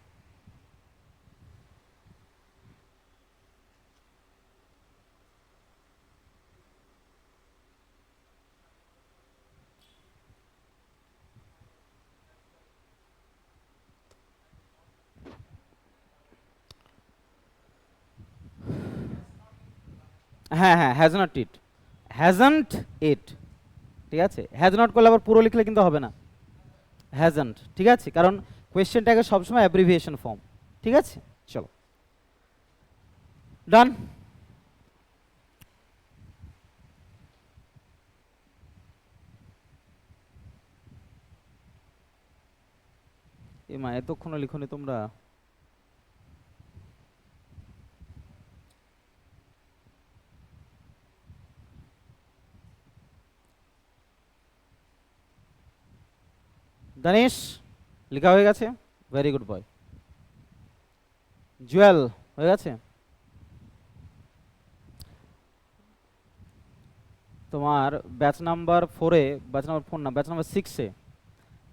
হ্যাঁ হ্যাঁ, হ্যাজ নট ইট, হ্যাজন্ট ইট। ঠিক আছে, হ্যাজ নট করলে আবার পুরো লিখলে কিন্তু হবে না, হ্যাজন্ট। ঠিক আছে, কারণ কোয়েশ্চেনটাকে সবসময় অ্যাব্রিভিয়েশন ফর্ম। ঠিক আছে, চলো ডান। এ মা, এতক্ষণ লিখনি তোমরা? দানিশ, লেখা হয়ে গেছে? Very good boy. জুয়েল, হয়ে গেছে? তোমার ব্যাচ নাম্বার 4-এ, ব্যাচ নাম্বার 4 না, ব্যাচ নাম্বার 6-এ,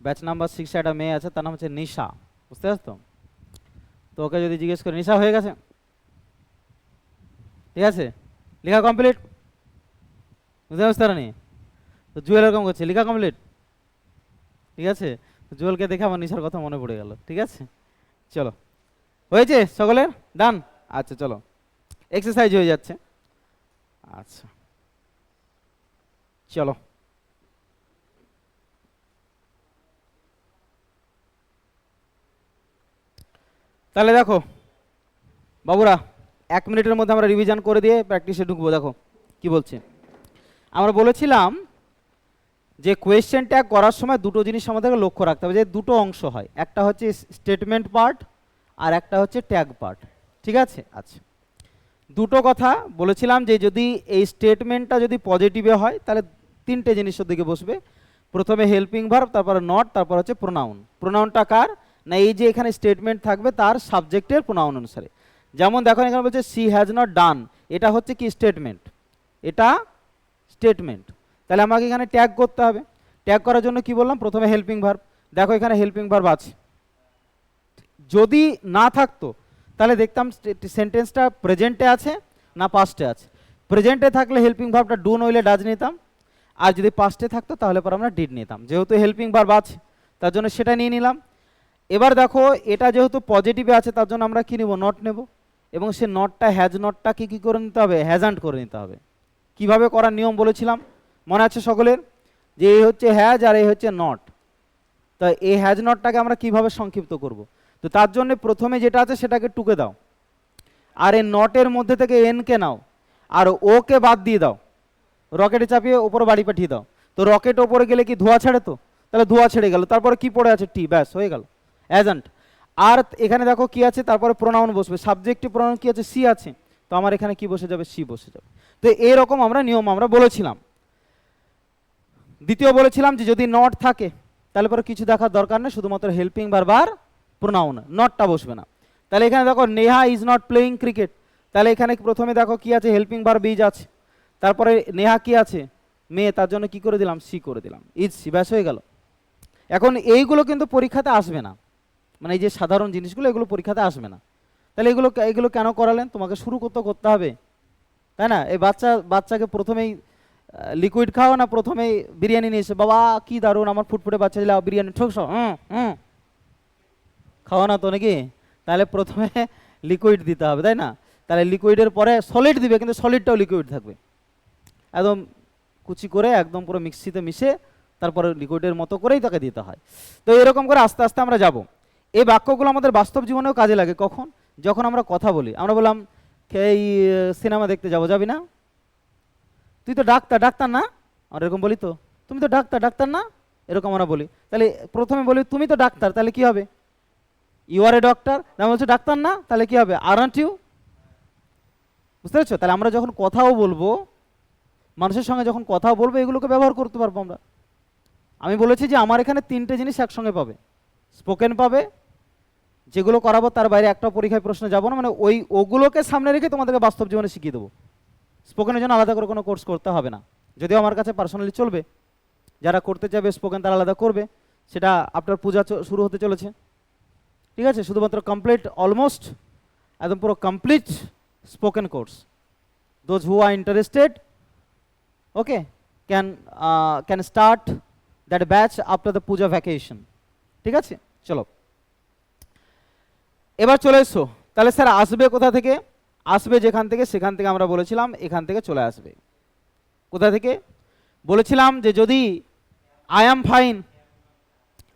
ব্যাচ নাম্বার 6-এ একটা মেয়ে আছে, তার নাম হচ্ছে নিশা, বুঝতে পারছো তো? তো ওকে যদি জিজ্ঞেস করে, নিশা হয়ে গেছে? ঠিক আছে, লেখা কমপ্লিট, বুঝতে পারছি? তো জুয়েল এরকম করছে, লেখা কমপ্লিট। ঠিক আছে, তো জুয়েলকে দেখে আমার নিশার কথা মনে পড়ে গেল। ঠিক আছে, চলো, হয়েছে সকলের? ডান। আচ্ছা চলো, এক্সারসাইজ হয়ে যাচ্ছে। আচ্ছা চলো, তাহলে দেখো বাবুরা, 1 মিনিটের মধ্যে আমরা রিভিশন করে দিয়ে প্র্যাকটিসে ঢুকবো। দেখো কি বলছে, আমরা বলেছিলাম যে কোয়েশ্চেন ট্যাগ করার সময় দুটো জিনিস আমাদেরকে লক্ষ্য রাখতে হবে, যে দুটো অংশ হয়, একটা হচ্ছে স্টেটমেন্ট পার্ট আর একটা হচ্ছে ট্যাগ পার্ট। ঠিক আছে, আচ্ছা দুটো কথা বলেছিলাম যে যদি এই স্টেটমেন্টটা যদি পজিটিভে হয় তাহলে তিনটে জিনিসের দিকে বসবে। প্রথমে হেল্পিং ভার্ব, তারপরে নট, তারপর হচ্ছে প্রোনাউন। প্রোনাউনটা কার না, এই যে এখানে স্টেটমেন্ট থাকবে তার সাবজেক্টের প্রোনাউন অনুসারে। যেমন দেখো এখানে বলছে সি হ্যাজ নট ডান, এটা হচ্ছে কি স্টেটমেন্ট, এটা স্টেটমেন্ট, তাহলে আমাকে এখানে ট্যাগ করতে হবে। ট্যাগ করার জন্য কি বললাম, প্রথমে হেল্পিং ভার্ব। দেখো এখানে হেল্পিং ভার্ব আছে, যদি না থাকতো তাহলে দেখতাম সেন্টেন্সটা প্রেজেন্টে আছে না পাস্টে আছে। প্রেজেন্টে থাকলে হেল্পিং ভার্বটা ডু নইলে ডাজ নিতাম, আর যদি পাস্টে থাকতো তাহলে পর আমরা ডিড নিতাম। যেহেতু হেল্পিং ভার্ব আছে তার জন্য সেটা নিয়ে নিলাম। এবার দেখো এটা যেহেতু পজিটিভে আছে তার জন্য আমরা কী নেব, নট নেব, এবং সে নটটা হ্যাজ নটটাকে কী করে নিতে হবে, হ্যাজান্ট করে নিতে হবে। কিভাবে করার নিয়ম বলেছিলাম মনে আছে সকলের, যে এই হচ্ছে হ্যাজ আর এই হচ্ছে নট। তো এই হ্যাজ নটটাকে আমরা কিভাবে সংক্ষিপ্ত করব, তো তার জন্য প্রথমে যেটা আছে সেটাকে টুকে দাও, আর এই নটের মধ্যে থেকে এনকে নাও, আর ওকে বাদ দিয়ে দাও, রকেটে চাপিয়ে ওপরে বাড়ি পাঠিয়ে দাও। তো রকেট ওপরে গেলে কি ধোঁয়া ছাড়ে, তো তাহলে ধোঁয়া ছেড়ে গেল, তারপরে কি পড়ে আছে টি, ব্যাস হয়ে গেল অ্যাজেন্ট। আর এখানে দেখো কি আছে, তারপরে প্রোনাউন বসবে, সাবজেক্টিভ প্রোনাউন কি আছে, সি আছে, তো আমার এখানে কি বসে যাবে, সি বসে যাবে। তো এইরকম আমরা নিয়ম আমরা বলেছিলাম। দ্বিতীয় বলেছিলাম যে যদি নট থাকে তাহলে পরে কিছু দেখার দরকার নেই, শুধুমাত্র হেল্পিং ভার্ব প্রোনাউন, নটটা বসবে না। তাহলে এখানে দেখো Neha is not playing cricket, তাহলে এখানে প্রথমে দেখো কি আছে, হেল্পিং ভার্ব ইজ আছে, তারপরে নেহা কি আছে, মেয়ে, তার জন্য কি করে দিলাম, সি করে দিলাম, ইজ সি, ব্যাস হয়ে গেল। এখন এইগুলো কিন্তু পরীক্ষাতে আসবে না, মানে এই যে সাধারণ জিনিসগুলো এগুলো পরীক্ষাতে আসবে না। তাহলে এগুলো এগুলো কেন করালেন, তোমাকে শুরু করতে হবে, তাই না? এই বাচ্চাকে প্রথমেই লিকুইড খাও না প্রথমেই বিরিয়ানি নিয়ে এসে, বাবা কি দারুণ আমার ফুটফুটে বাচ্চা ছিল বিরিয়ানি ঠকস, খাওয়া না তো নাকি? তাহলে প্রথমে লিকুইড দিতে হবে, তাই না? তাহলে লিকুইডের পরে সলিড দিবে, কিন্তু সলিডটাও লিকুইড থাকবে, একদম কুচি করে একদম পুরো মিক্সিতে মিশে তারপরে লিকুইডের মতো করেই তাকে দিতে হয়। তো এরকম করে আস্তে আস্তে আমরা যাব। এই বাক্যগুলো আমাদের বাস্তব জীবনেও কাজে লাগে, কখন, যখন আমরা কথা বলি। আমরা বললাম এই সিনেমা দেখতে যাবি না, তুই তো ডাক্তার না, আমরা এরকম বলি, তো তুমি তো ডাক্তার না, এরকম আমরা বলি। তাহলে প্রথমে বলি তুমি তো ডাক্তার, তাহলে কি হবে, ইউ আর এ ডক্টর, আমি বলছি ডাক্তার না, তাহলে কি হবে, আরন্ট ইউ? বুঝতে পেরেছো? তাহলে আমরা যখন কথাও বলবো, মানুষের সঙ্গে যখন কথা বলবো, এগুলোকে ব্যবহার করতে পারবো আমরা। আমি বলেছি যে আমার এখানে তিনটে জিনিস একসঙ্গে পাবে, স্পোকেন পাবে, যেগুলো করাবো তার বাইরে একটা পরীক্ষায় প্রশ্ন যাবো না, মানে ওগুলোকে সামনে রেখে তোমাদেরকে বাস্তব জীবনে শিখিয়ে দেবো। স্পোকেনের জন্য আলাদা করে কোনো কোর্স করতে হবে না, যদিও আমার কাছে পার্সোনালি চলবে, যারা করতে চাইবে স্পোকেন তারা আলাদা করবে, সেটা আপনার পূজা শুরু হতে চলেছে, ঠিক আছে? শুধুমাত্র কমপ্লিট, অলমোস্ট একদম পুরো complete spoken course, those who are interested okay can start that batch after the Puja vacation. ঠিক আছে, চলো এবার চলে এসো। তাহলে স্যার আসবে কোথা থেকে, আসবে যেখান থেকে, সেখান থেকে আমরা বলেছিলাম এখান থেকে চলে আসবে। কোথা থেকে বলেছিলাম, যে যদি আই অ্যাম ফাইন,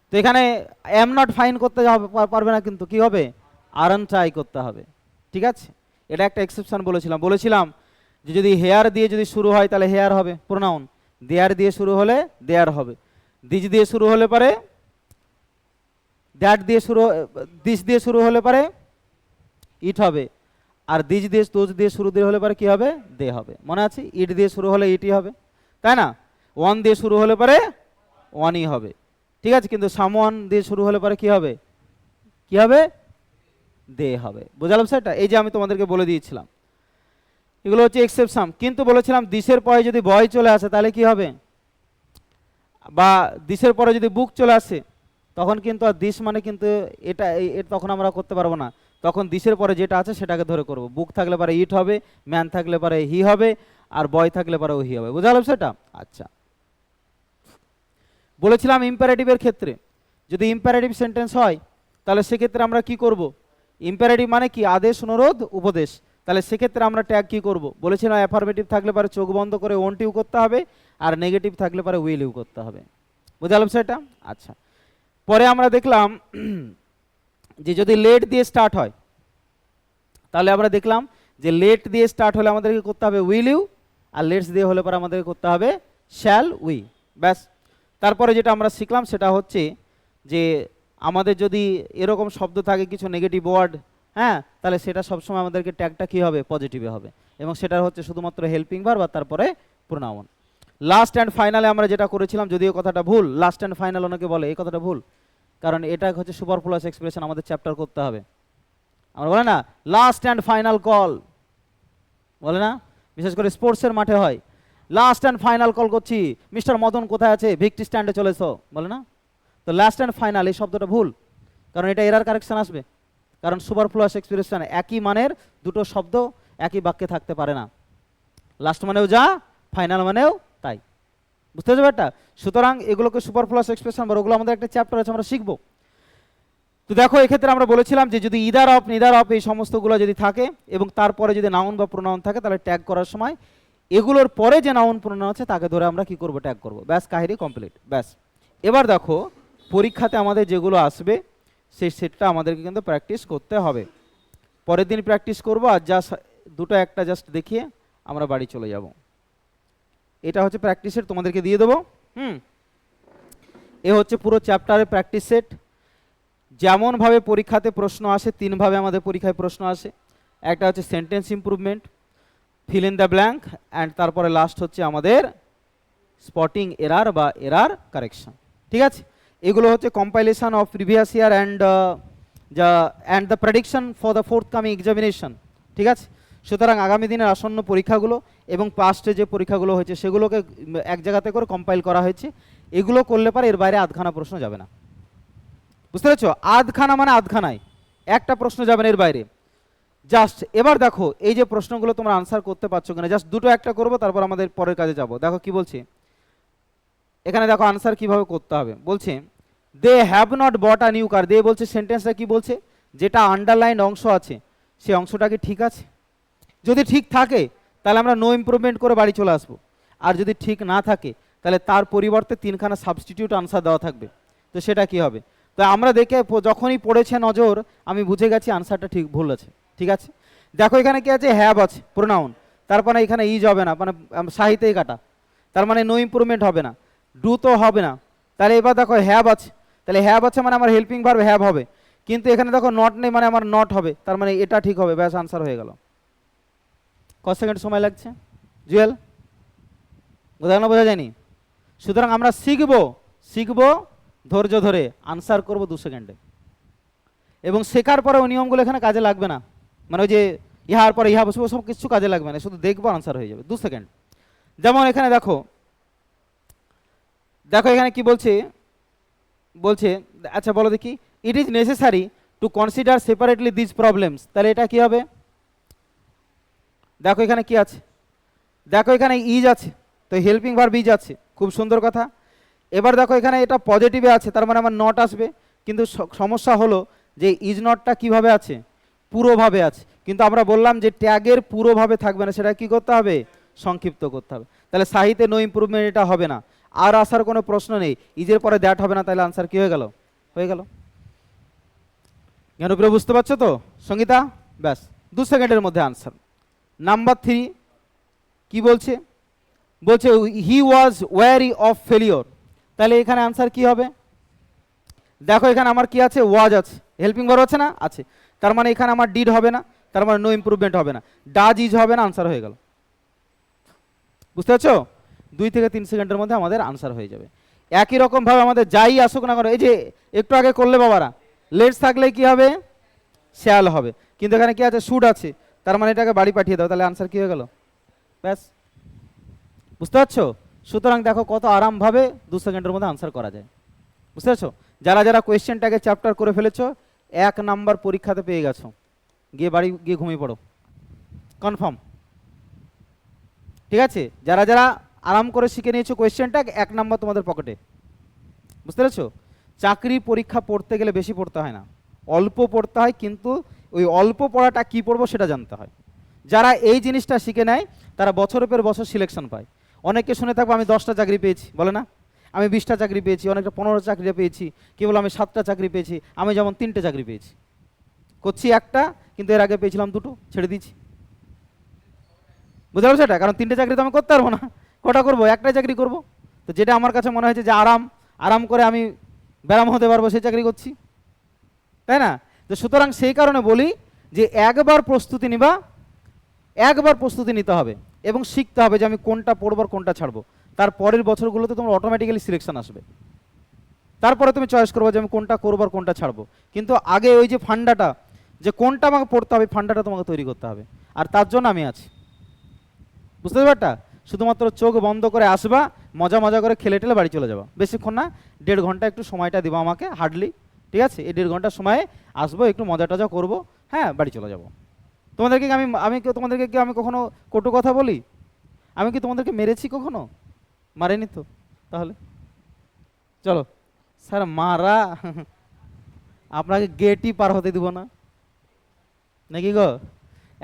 তো এখানে অ্যাম নট ফাইন করতে পারবে না, কিন্তু কি হবে, আরন্ট আই করতে হবে। ঠিক আছে, এটা একটা এক্সেপশন বলেছিলাম যে যদি হেয়ার দিয়ে যদি শুরু হয় তাহলে হেয়ার হবে প্রোনাউন, দেয়ার দিয়ে শুরু হলে দেয়ার হবে, দিস দিয়ে শুরু হলে পারে দ্যাট দিয়ে দিস দিয়ে শুরু হলে পারে ইট হবে, আর দিস দিয়ে তোজ দিয়ে শুরু দিয়ে হলে পারে কি হবে, দে হবে। মনে আছে, ইট দিয়ে শুরু হলে ইটই হবে, তাই না? ওয়ান দিয়ে শুরু হলে পারে ওয়ানই হবে, ঠিক আছে? কিন্তু সামওয়ান দিয়ে শুরু হলে পারে কি হবে, দে হবে। বোঝালাম সেটা? এই যে আমি তোমাদেরকে বলে দিয়েছিলাম, এগুলো হচ্ছে এক্সেপশন। কিন্তু বলেছিলাম দিসের পরে যদি বয় চলে আসে তাহলে কি হবে, বা দিসের পরে যদি বুক চলে আসে, তখন কিন্তু আর দিস মানে কিন্তু এটা তখন আমরা করতে পারবো না, তখন দিসের পরে যেটা আছে সেটাকে ধরে করব। বুক থাকলে পারে ইট হবে, ম্যান থাকলে পারে হি হবে, আর বয় থাকলে পারে ও হি হবে। বোঝালাম সেটা? আচ্ছা, বলেছিলাম ইম্পারেটিভের ক্ষেত্রে যদি ইম্পারেটিভ সেন্টেন্স হয় তাহলে সেক্ষেত্রে আমরা কি করব, ইম্পারেটিভ মানে কি, আদেশ, অনুরোধ, উপদেশ। তাহলে সেক্ষেত্রে আমরা ট্যাগ কি করব, বলেছিলাম অ্যাফার্মেটিভ থাকলে পারে চোখ বন্ধ করে ওন্ট ইউ করতে হবে, আর নেগেটিভ থাকলে পারে উইল ইউ করতে হবে। বুঝলাম সেটা? আচ্ছা, পরে আমরা দেখলাম যে যদি লেট দিয়ে স্টার্ট হয় তাহলে আমরা দেখলাম যে লেট দিয়ে স্টার্ট হলে আমাদেরকে করতে হবে উইল ইউ, আর লেটস দিয়ে হলে পরে আমাদেরকে করতে হবে শ্যাল উই। ব্যাস, তারপরে যেটা আমরা শিখলাম সেটা হচ্ছে যে আমাদের যদি এরকম শব্দ থাকে কিছু নেগেটিভ ওয়ার্ড, হ্যাঁ, তাহলে সেটা সবসময় আমাদেরকে ট্যাগটা কী হবে, পজিটিভে হবে, এবং সেটা হচ্ছে শুধুমাত্র হেল্পিং ভার্ব আর তারপরে প্রোনাউন। লাস্ট অ্যান্ড ফাইনালে আমরা যেটা করেছিলাম, যদিও কথাটা ভুল, লাস্ট অ্যান্ড ফাইনাল অনেকে বলে এই কথাটা ভুল, কারণ এটা হচ্ছে সুপারফ্লুয়াস এক্সপ্রেশন, আমাদের চ্যাপ্টার করতে হবে। আমরা বলে না লাস্ট অ্যান্ড ফাইনাল কল, বলে না, বিশেষ করে স্পোর্টসের মাঠে হয়, লাস্ট অ্যান্ড ফাইনাল কল করছি, মিস্টার মদন কোথায় আছে, ভিক্টি স্ট্যান্ডে চলেছ, বলে না। তো লাস্ট অ্যান্ড ফাইনাল এই শব্দটা ভুল, কারণ এটা এরার কারেকশন আসবে, কারণ সুপারফ্লুয়াস এক্সপ্রেশন একই মানের দুটো শব্দ একই বাক্যে থাকতে পারে না, লাস্ট মানেও যা, ফাইনাল মানেও তাই, বুঝতে পারছো ব্যাপারটা। সুতরাং এগুলোকে সুপারফ্লুয়াস এক্সপ্রেশন বা ওগুলো আমাদের একটা চ্যাপ্টার আছে, আমরা শিখবো। তো দেখো এক্ষেত্রে আমরা বলেছিলাম যে যদি ইদার অফ, নিদার অফ এই সমস্তগুলো যদি থাকে এবং তারপরে যদি নাউন বা প্রোনাউন থাকে, তাহলে ট্যাগ করার সময় এগুলোর পরে যে নাউন প্রোনাউন আছে তাকে ধরে আমরা কি করব, ট্যাগ করব, ব্যাস, কাহিনী কমপ্লিট, ব্যাস। এবার দেখো পরীক্ষাতে আমাদের যেগুলো আসবে সেই সেটটা আমাদেরকে কিন্তু প্র্যাকটিস করতে হবে, পরের দিন প্র্যাকটিস করব, আর জাস্ট দুটো একটা জাস্ট দেখিয়ে আমরা বাড়ি চলে যাব। এটা হচ্ছে প্র্যাকটিসের, তোমাদেরকে দিয়ে দেবো। এ হচ্ছে পুরো চ্যাপ্টারের প্র্যাকটিস সেট। যেমনভাবে পরীক্ষাতে প্রশ্ন আসে, তিনভাবে আমাদের পরীক্ষায় প্রশ্ন আসে। একটা হচ্ছে sentence improvement, fill in the blank, and তারপরে লাস্ট হচ্ছে আমাদের স্পটিং এরার বা এরার কারেকশন, ঠিক আছে। এগুলো হচ্ছে compilation of previous year and the prediction for the fourth coming examination, ঠিক আছে। সুতরাং আগামী দিনের আসন্ন পরীক্ষাগুলো এবং পাস্টে যে পরীক্ষাগুলো হয়েছে সেগুলোকে এক জায়গাতে করে কম্পাইল করা হয়েছে। এগুলো করলে পরে এর বাইরে আধখানা প্রশ্ন যাবে না, বুঝতে পেরেছো, আধখানা মানে আধখানায় একটা প্রশ্ন যাবে না এর বাইরে। জাস্ট এবার দেখো এই যে প্রশ্নগুলো তোমরা আনসার করতে পারছো কিনা, জাস্ট দুটো একটা করবো, তারপর আমাদের পরের কাজে যাব। দেখো কি বলছে এখানে, দেখো আনসার কিভাবে করতে হবে। বলছে they have not bought a new car, they বলছে সেন্টেন্সটা কি বলছে, যেটা আন্ডারলাইন অংশ আছে সেই অংশটা কি ঠিক আছে, যদি ঠিক থাকে তাহলে আমরা নো ইমপ্রুভমেন্ট করে বাড়ি চলে আসবো, আর যদি ঠিক না থাকে তাহলে তার পরিবর্তে তিনখানা সাবস্টিটিউট আনসার দেওয়া থাকবে। তো সেটা কি হবে, তো আমরা দেখে যখনই পড়েছে নজর আমি বুঝে গেছি আনসারটা ঠিক ভুল আছে, ঠিক আছে। দেখো এখানে কি আছে, হ্যাভ আছে প্রোনাউন, তার মানে এখানে ইজ হবে না, মানে সাহিত্যেই কাটা, তার মানে নো ইমপ্রুভমেন্ট হবে না, ডু তো হবে না। তাহলে এবার দেখো হ্যাভ আছে, তাহলে হ্যাভ আছে মানে আমার হেল্পিং ভার্ব হ্যাভ হবে, কিন্তু এখানে দেখো নট নেই মানে আমার নট হবে, তার মানে এটা ঠিক হবে, ব্যাস আনসার হয়ে গেল। কত সেকেন্ড সময় লাগছে জুয়েল, বোঝা গেল, বোঝা যায়নি? সুতরাং আমরা শিখবো ধৈর্য ধরে, আনসার করব 2 সেকেন্ডে, এবং শেখার পরে ওই নিয়মগুলো এখানে কাজে লাগবে না, মানে ওই যে ইহার পরে ইহা বসবো সব কিছু কাজে লাগবে না, শুধু দেখবো আনসার হয়ে যাবে 2 সেকেন্ড। যেমন এখানে দেখো এখানে কি বলছে, আচ্ছা বলো দেখি, it is necessary to consider separately this problems, তাহলে এটা কি হবে, দেখো এখানে কি আছে, দেখো এখানে ইজ আছে, তো হেল্পিং ভার্ব ইজ আছে, খুব সুন্দর কথা। এবার দেখো এখানে এটা পজিটিভে আছে, তার মানে আমার নট আসবে, কিন্তু সমস্যা হলো যে ইজ নটটা কিভাবে আছে, পুরোভাবে আছে, কিন্তু আমরা বললাম যে ট্যাগের পুরোভাবে থাকবে না, সেটা কি করতে হবে, সংক্ষিপ্ত করতে হবে। তাহলে সাহিত্যে নো ইমপ্রুভমেন্ট এটা হবে না, আর আসার কোনো প্রশ্ন নেই, ইজের পরে দ্যাট হবে না, তাহলে আনসার কি হয়ে গেল, জ্ঞান উপরে, বুঝতে পারছো তো সঙ্গীতা, ব্যাস 2 সেকেন্ডের মধ্যে আনসার। নাম্বার 3 কি বলছে, হি ওয়াজ ওয়ারি অফ ফেলিওর, তাহলে এখানে আনসার কি হবে, দেখো এখানে আমার কি আছে, ওয়াজ আছে, হেল্পিং ভার্ব আছে না, আছে, তার মানে এখানে আমার ডিড হবে না, তার মানে নো ইমপ্রুভমেন্ট হবে না, ডাজ ইজ হবে না, আনসার হয়ে গেল, বুঝতে পারছো। 2 থেকে 3 সেকেন্ডের মধ্যে আমাদের আনসার হয়ে যাবে। একই রকম ভাবে আমাদের যাই আসুক না করো, এই যে একটু আগে করলে বাবারা, লেটস থাকলে কি হবে, শ্যাল হবে, কিন্তু এখানে কি আছে, শুড আছে, তার মানে এটাকে বাড়ি পাঠিয়ে দাও, তাহলে আনসার কি হয়ে গেল, ব্যাস, বুঝতে পারছো। সুতরাং দেখো কত আরামভাবে 2 সেকেন্ডের মধ্যে আনসার করা যায়, বুঝতে পারছো। যারা যারা কোয়েশ্চেনটাকে চ্যাপ্টার করে ফেলেছো 1 নাম্বার পরীক্ষাতে পেয়ে গেছো, গিয়ে বাড়ি গিয়ে ঘুমিয়ে পড়ো, কনফার্ম, ঠিক আছে। যারা যারা আরাম করে শিখে নিয়েছো কোয়েশ্চেনটা, 1 নাম্বার তোমাদের পকেটে, বুঝতে পেরেছো। চাকরি পরীক্ষা পড়তে গেলে বেশি পড়তে হয় না, অল্প পড়তে হয়, কিন্তু ওই অল্প পড়াটা কি পড়বো সেটা জানতে হয়। যারা এই জিনিসটা শিখে নেয় তারা বছরের পর বছর সিলেকশন পায়। অনেকে শুনে থাকবো আমি 10টা চাকরি পেয়েছি, বলে না, আমি 20টা চাকরি পেয়েছি, অনেকটা 15 চাকরি পেয়েছি, কেবল আমি 7টা চাকরি পেয়েছি, আমি যেমন 3টে চাকরি পেয়েছি, করছি একটা, কিন্তু এর আগে পেয়েছিলাম 2টো, ছেড়ে দিয়েছি, বুঝতে পারছো এটা, কারণ 3টে চাকরি তো আমি করতে পারবো না, কটা করবো, একটাই চাকরি করবো, তো যেটা আমার কাছে মনে হয়েছে যে আরাম আরাম করে আমি ব্যারাম হতে পারবো সেই চাকরি করছি, তাই না? তো সুতরাং সেই কারণে বলি যে একবার প্রস্তুতি নিবা, একবার প্রস্তুতি নিতে হবে এবং শিখতে হবে যে আমি কোনটা পড়বো আর কোনটা ছাড়বো। তার পরের বছরগুলোতে তোমার অটোমেটিক্যালি সিলেকশন আসবে, তারপরে তুমি চয়েস করবো যে আমি কোনটা করবো আর কোনটা ছাড়বো। কিন্তু আগে ওই যে ফান্ডাটা, যে কোনটা আমাকে পড়তে হবে, ফান্ডাটা তোমাকে তৈরি করতে হবে, আর তার জন্য আমি আছি। বুঝতে পারটা? শুধুমাত্র চোখ বন্ধ করে আসবা, মজা মজা করে খেলে টেলে বাড়ি চলে যাবা, বেশিক্ষণ না, 1.5 ঘন্টা একটু সময়টা দিবা আমাকে হার্ডলি, ঠিক আছে? এই 1.5 ঘন্টার সময়ে আসবো, একটু মজা টজা করবো, হ্যাঁ, বাড়ি চলে যাবো। তোমাদেরকে কি তোমাদেরকে কি আমি কখনো কটু কথা বলি? আমি কি তোমাদেরকে মেরেছি কখনো? মারিনি তো। তাহলে চলো স্যার, মারা আপনাকে গেটই পার হতে দিব না নাকি গো?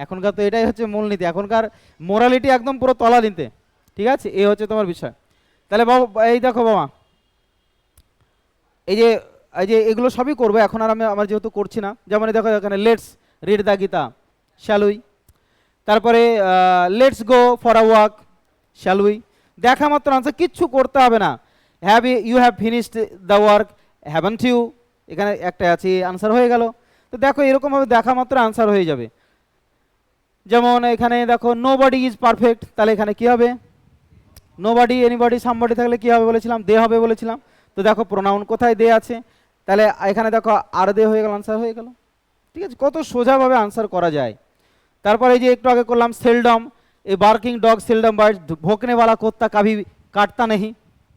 এখনকার তো এটাই হচ্ছে মূলনীতি, এখনকার মোরালিটি একদম পুরো তলা নিতে, ঠিক আছে? এই হচ্ছে তোমার বিষয়। তাহলে বাবা এই দেখো বাবা, এই যে এগুলো সবই করবো এখন, আর আমি আমার যেহেতু করছি না, যেমন দেখো এখানে let's read the Gita, shall we? তারপরে let's go for a walk, shall we? দেখা মাত্র আনসার, কিচ্ছু করতে হবে না। You have finished the work, haven't you? এখানে একটা আছে, আনসার হয়ে গেল। তো দেখো এরকমভাবে দেখা মাত্র আনসার হয়ে যাবে। যেমন এখানে দেখো নোবডি ইজ পারফেক্ট, তাহলে এখানে কি হবে? নোবডি, এনিবডি, সামবডি থাকলে কি হবে বলেছিলাম? দে হবে বলেছিলাম। তো দেখো প্রোনাউন কোথায় দে আছে, তাহলে এখানে দেখো আর দে হয়ে গেল, আনসার হয়ে গেল। ঠিক আছে, কত সোজাভাবে আনসার করা যায়। তারপরে এই যে একটু আগে করলাম সেলডম, এই বার্কিং ডগ সেলডম বাইটস, ভোকনেওয়ালা কুত্তা কাভি কাটতা নেই,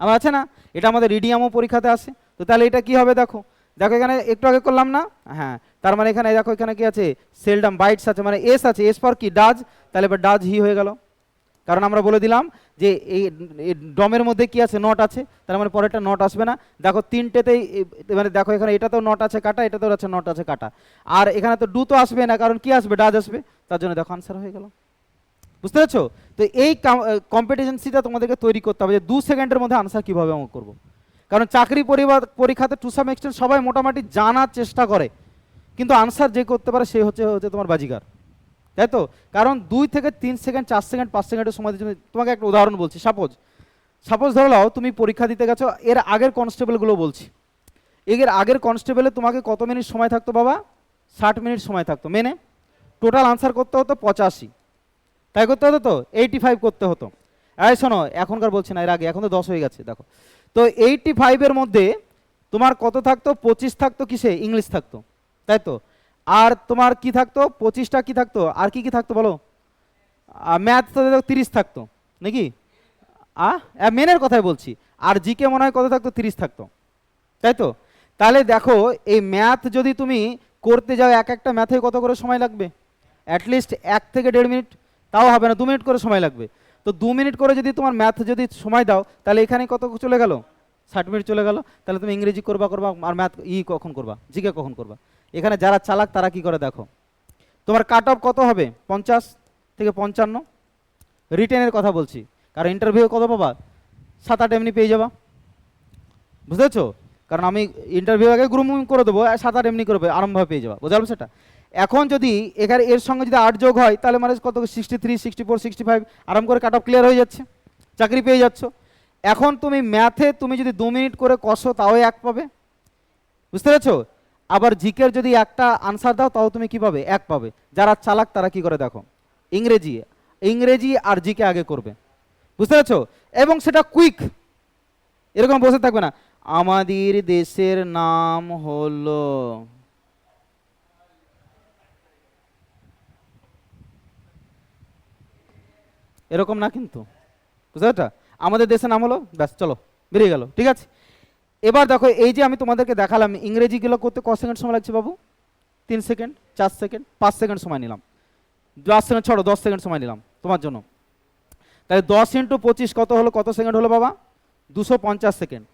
আমার আছে না? এটা আমাদের ইডিয়ামও পরীক্ষাতে আসে। তো তাহলে এটা কি হবে দেখো, দেখো এখানে একটু আগে করলাম না, হ্যাঁ, তার মানে এখানে দেখো এখানে কি আছে? সেলডম বাইটস আছে, মানে এস আছে, এস ফর কি? ডাজ, তাহলে এবার ডাজ হি হয়ে গেল, কারণ আমরা বলে দিলাম যে এই ডমের মধ্যে কি আছে? নট আছে, তার মানে পরেরটা নট আসবে না। দেখো তিনটেতেই, মানে দেখো এখানে এটাতেও নট আছে কাটা, এটাতেও আছে নট আছে কাটা, আর এখানে তো ডু তো আসবে না, কারণ কি আসবে? ডাজ আসবে, তার জন্য দেখো আনসার হয়ে গেল। বুঝতে পারছো? তো এই কম্পিটেন্সিটা তোমাদেরকে তৈরি করতে হবে যে 2 সেকেন্ডের মধ্যে আনসার কীভাবে অঙ্ক করবো। কারণ চাকরি পরীক্ষাতে টু সাম এক্সটেন্ট সবাই মোটামুটি জানার চেষ্টা করে, কিন্তু আনসার যে করতে পারে সে হচ্ছে তোমার বাজিগার, তাই তো? কারণ 2 থেকে 3 সেকেন্ড, 4 সেকেন্ড, 5 সেকেন্ডের সময় জন্য, তোমাকে একটা উদাহরণ বলছি। সাপোজ ধরে নাও তুমি পরীক্ষা দিতে গেছো, এর আগের কনস্টেবলগুলো বলছি, এর আগের কনস্টেবলে তোমাকে কত মিনিট সময় থাকতো বাবা? 60 মিনিট সময় থাকতো, মেনে টোটাল আনসার করতে হতো 85, তাই করতে হতো তো 85 করতে হতো। এই শোনো, এখনকার বলছি না, এর আগে, এখন তো 10 হয়ে গেছে দেখো। তো 85-এর মধ্যে তোমার কত থাকতো? 25 থাকতো কিসে? ইংলিশ থাকতো, তাই তো? আর তোমার কি থাকতো? 25টা কি থাকতো? আর কি কি থাকতো বলো? ম্যাথ তো 30 থাকতো নাকি? মেনের কথাই বলছি। আর জিকে মনে হয় কত থাকতো? 30 থাকতো, তাই তো? তাহলে দেখো এই ম্যাথ যদি তুমি করতে যাও, এক একটা ম্যাথে কত করে সময় লাগবে? অ্যাটলিস্ট 1 থেকে 1.5 মিনিট, তাও হবে না, 2 মিনিট করে সময় লাগবে। তো 2 মিনিট করে যদি তোমার ম্যাথ যদি সময় দাও, তাহলে এখানে কত চলে গেল? 60 মিনিট চলে গেল। তাহলে তুমি ইংরেজি করবা আর ম্যাথ কখন করবা? জিকে কখন করবা? এখানে যারা চালাক তারা কি করে দেখো, তোমার কাট অফ কত হবে? 50 থেকে 55। রিটেনের কথা বলছি, কারণ ইন্টারভিউ কত পাবা? 7-8 এমনি পেয়ে যাবা, বুঝতেছো? কারণ আমি ইন্টারভিউ আগে গ্রুমিং করে দেবো, 7-8 এমনি করবে, আরামভাবে পেয়ে যাবা, বোঝা গেল সেটা? এখন যদি এখানে এর সঙ্গে যদি 8 যোগ হয়, তাহলে মানে কত? 63, 64, 65, আরাম করে কাট অফ ক্লিয়ার হয়ে যাচ্ছে, চাকরি পেয়ে যাচ্ছ। এখন তুমি ম্যাথে তুমি যদি 2 মিনিট করে কষো, তাও 1 পাবে, বুঝতে পেরেছো? আবার জিকের যদি একটা আনসার দাও, তাও তুমি কি পাবে? 1 পাবে। যারা চালাক তারা কি করে দেখো, ইংরেজি আর জিকে আগে করবে, বুঝতে পেরেছো? এবং সেটা কুইক, এরকম বসে থাকবে না, আমাদের দেশের নাম হলো, এরকম না কিন্তু, বুঝতে পারছো? আমাদের দেশের নাম হলো, ব্যাস চলো বেরিয়ে গেল, ঠিক আছে? এবার দেখো এই যে আমি তোমাদেরকে দেখালাম, ইংরেজিগুলো করতে কত সেকেন্ড সময় লাগছে বাবু? 3 সেকেন্ড, 4 সেকেন্ড, 5 সেকেন্ড সময় নিলাম, 10 সেকেন্ড ছড়ো, 10 সেকেন্ড সময় নিলাম তোমার জন্য। তাহলে 10 × 25 কত হলো? কত সেকেন্ড হলো বাবা? 250 সেকেন্ড।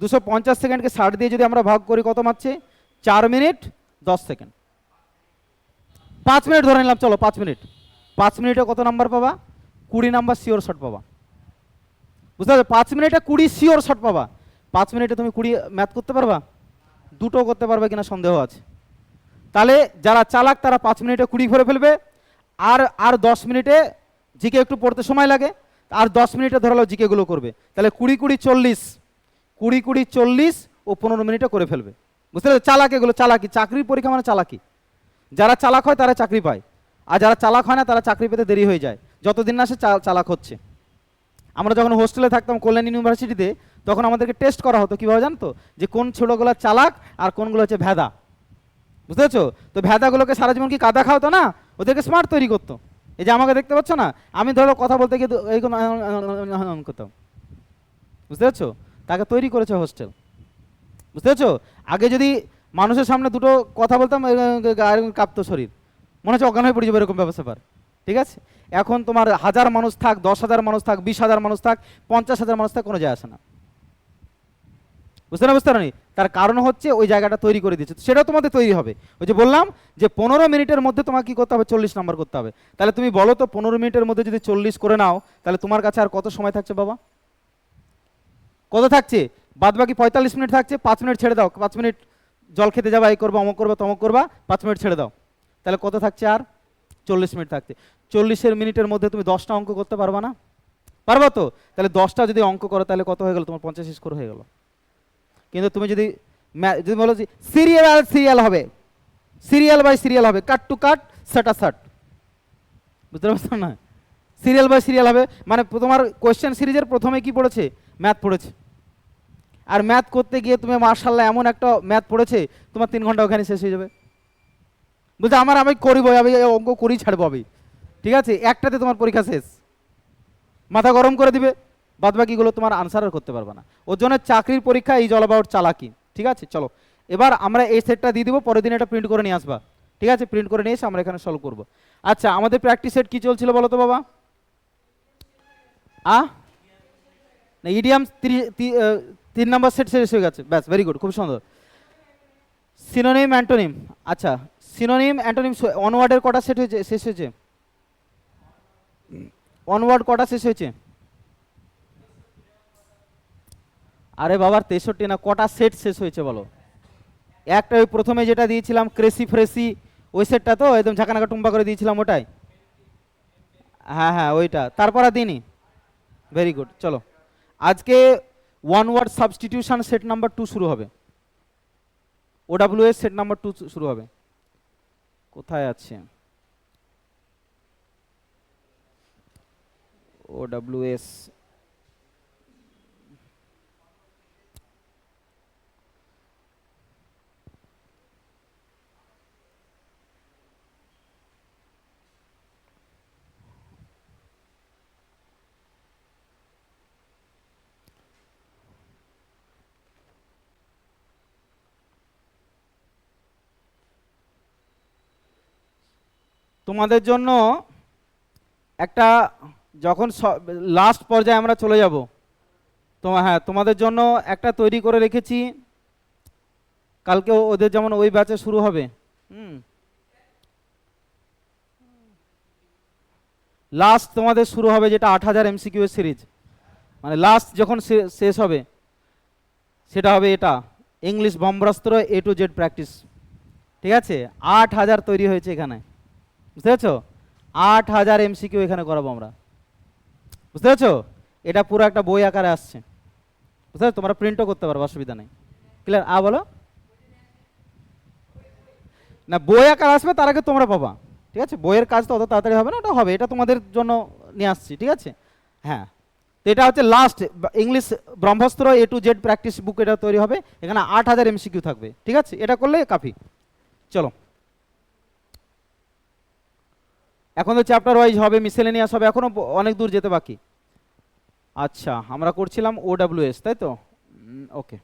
250 সেকেন্ডকে 60 দিয়ে যদি আমরা ভাগ করি, কত মারছে? 4 মিনিট 10 সেকেন্ড। 5 মিনিট ধরে নিলাম, চলো 5 মিনিট। 5 মিনিটে কত নাম্বার পাবা? 20 নাম্বার শিওর শট পাবা, বুঝতে পারছো? 5 মিনিটে 20 শিওর শট পাবা। 5 মিনিটে তুমি 20 ম্যাথ করতে পারবা? দুটো করতে পারবে কিনা সন্দেহ আছে। তাহলে যারা চালাক তারা 5 মিনিটে 20 ভরে ফেলবে, আর 10 মিনিটে জিকে একটু পড়তে সময় লাগে, আর 10 মিনিটে ধরালো জিকেগুলো করবে, তাহলে 20-20-40 ও 15 মিনিটে করে ফেলবে। বুঝতে পারছো? চালাক, এগুলো চালাকি। চাকরির পরীক্ষা মানে চালাকি। যারা চালাক হয় তারা চাকরি পায়, আর যারা চালাক হয় না তারা চাকরি পেতে দেরি হয়ে যায়, যতদিন না সে চালাক হচ্ছে। আমরা যখন হোস্টেলে থাকতাম কল্যাণ ইউনিভার্সিটিতে, তখন আমাদেরকে টেস্ট করা হতো কীভাবে জানতো, যে কোন ছোটোগুলো চালাক আর কোনগুলো হচ্ছে ভেদা। বুঝতে পারছো? তো ভেদাগুলোকে সারা জীবন কি কাদা খাওয়াতো না, ওদেরকে স্মার্ট তৈরি করতো। এই যে আমাকে দেখতে পাচ্ছ না, আমি ধরো কথা বলতে গিয়ে এই করতাম। বুঝতে পারছো? তাকে তৈরি করেছে হোস্টেল। বুঝতে পারছো? আগে যদি মানুষের সামনে দুটো কথা বলতাম কাঁপতো শরীর, মনে হচ্ছে অজ্ঞান হয়ে পড়ে যাবে, এরকম ব্যবস্থা পার। ঠিক আছে? এখন তোমার 1000 মানুষ থাক, 10,000 মানুষ থাক, 20,000 মানুষ থাক, 50,000 মানুষ থাক, কোনো যায় আসে না। বুঝতে পারি? তার কারণ হচ্ছে ওই জায়গাটা তৈরি করে দিচ্ছে, সেটাও তোমাদের তৈরি হবে। ওই যে বললাম যে 15 মিনিটের মধ্যে তোমাকে কি করতে হবে, 40 নাম্বার করতে হবে। তাহলে তুমি বলো তো 15 মিনিটের মধ্যে যদি 40 করে নাও, তাহলে তোমার কাছে আর কত সময় থাকছে বাবা? কত থাকছে? বাদ বাকি 45 মিনিট থাকছে। 5 মিনিট ছেড়ে দাও, 5 মিনিট জল খেতে যাবা, এই করবা, অমুক করবা, তমুক করবা, 5 মিনিট ছেড়ে দাও। তাহলে কত থাকছে? আর 40 মিনিট থাকছে। 40 মিনিটের মধ্যে তুমি 10টা অঙ্ক করতে পারবা না? পারবা তো? তাহলে 10টা যদি অঙ্ক করো তাহলে কত হয়ে গেল? তোমার 50 স্কোর হয়ে গেল। কিন্তু তুমি যদি বলো যে সিরিয়াল হবে, সিরিয়াল বাই সিরিয়াল হবে, কাট টু কাট, সাটা সাট, বুঝতে পারছো না? সিরিয়াল বাই সিরিয়াল হবে মানে তোমার কোয়েশ্চেন সিরিজের প্রথমে কি পড়েছে? ম্যাথ পড়েছে। আর ম্যাথ করতে গিয়ে তুমি মার্শাল্লাহ এমন একটা ম্যাথ পড়েছে, তোমার 3 ঘন্টা ওখানে শেষ হয়ে যাবে। বুঝতে? আমি করিব, আমি অঙ্ক করেই ছাড়বো আমি। ঠিক আছে? একটাতে তোমার পরীক্ষা শেষ, মাথা গরম করে দিবে, বাদ বাকিগুলো তোমার আনসার আর করতে পারবে না। ওর জন্য চাকরির পরীক্ষা এই অল অ্যাবাউট চালাকি। ঠিক আছে? চলো এবার আমরা এই সেটটা দিয়ে দিব, পরের দিন এটা প্রিন্ট করে নিয়ে আসবা। ঠিক আছে? প্রিন্ট করে নিয়ে এসে আমরা এখানে সলভ করবো। আচ্ছা, আমাদের প্র্যাকটিস সেট কি চলছিল বলো তো বাবা? না, ইডিয়াম 3 নাম্বার সেট শেষ হয়ে গেছে, ব্যাস, ভেরি গুড, খুব সুন্দর। সিনোনিম অ্যান্টোনিম, আচ্ছা সিনোনিম অ্যান্টোনিম অনওয়ার্ডের কটা সেট হয়েছে, শেষ হয়েছে? অনওয়ার্ড কটা শেষ হয়েছে? আরে বাবার 63 না, কটা সেট শেষ হয়েছে বলো? একটা ওই প্রথমে যেটা দিয়েছিলাম ক্রেসি ফ্রেসি, ওই সেটটা তো একদম ঝাঁকানাকা টুম্বা করে দিয়েছিলাম, ওটাই? হ্যাঁ হ্যাঁ, ওইটা। তারপর আর দিনই। Very good. চলো আজকে one word substitution set number 2 শুরু হবে। ওডাব্লিউএস সেট নাম্বার 2 শুরু হবে। কোথায় আছে ওডাব্লিউএস? তোমাদের জন্য একটা, যখন লাস্ট পর্যায়ে আমরা চলে যাব, হ্যাঁ তোমাদের জন্য একটা তৈরি করে রেখেছি। কালকে ওদের যেমন ওই ব্যাচে শুরু হবে, লাস্ট তোমাদের শুরু হবে যেটা 8000 এমসিকিউ এর সিরিজ, মানে লাস্ট যখন শেষ হবে সেটা হবে এটা, English Brahmastra A to Z practice. ঠিক আছে? 8000 তৈরি হয়েছে এখানে, বুঝতে পারছো? 8000 এমসিকিউ এখানে করাবো আমরা, বুঝতে পারছো? এটা পুরো একটা বই আকারে আসছে, বুঝতে পারছো? তোমরা প্রিন্টও করতে পারো, অসুবিধা নেই। ক্লিয়ার? বলো না, বই আকার আসবে তার আগে তোমরা পাবা। ঠিক আছে? বইয়ের কাজ তো অত তাড়াতাড়ি হবে না, ওটা হবে, এটা তোমাদের জন্য নিয়ে আসছি। ঠিক আছে? হ্যাঁ, তো এটা হচ্ছে last English Brahmastra A to Z practice বুক, এটা তৈরি হবে, এখানে 8000 এমসিকিউ থাকবে। ঠিক আছে? এটা করলে কাফি। চলো এখন তো চ্যাপ্টার ওয়াইজ হবে, মিসেলেনিয়াস হবে, এখনো অনেক দূর যেতে বাকি। আচ্ছা, আমরা করছিলাম ওডাব্লিউএস, তাই তো? ওকে,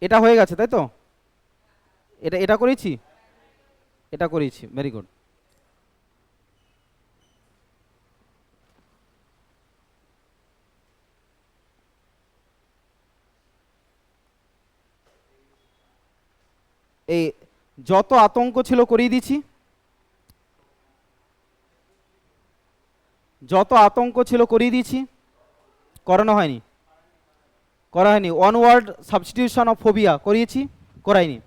এটা হয়ে গেছে তাই তো? এটা এটা করেছি, এটা করেছি, ভেরি গুড। এই যত আতঙ্ক ছিল করিয়ে দিয়েছি, যত আতঙ্ক ছিল করিয়ে দিয়েছি, করানো হয়নি? করা হয়নি। One word substitution of phobia করিয়েছি, করাইনি?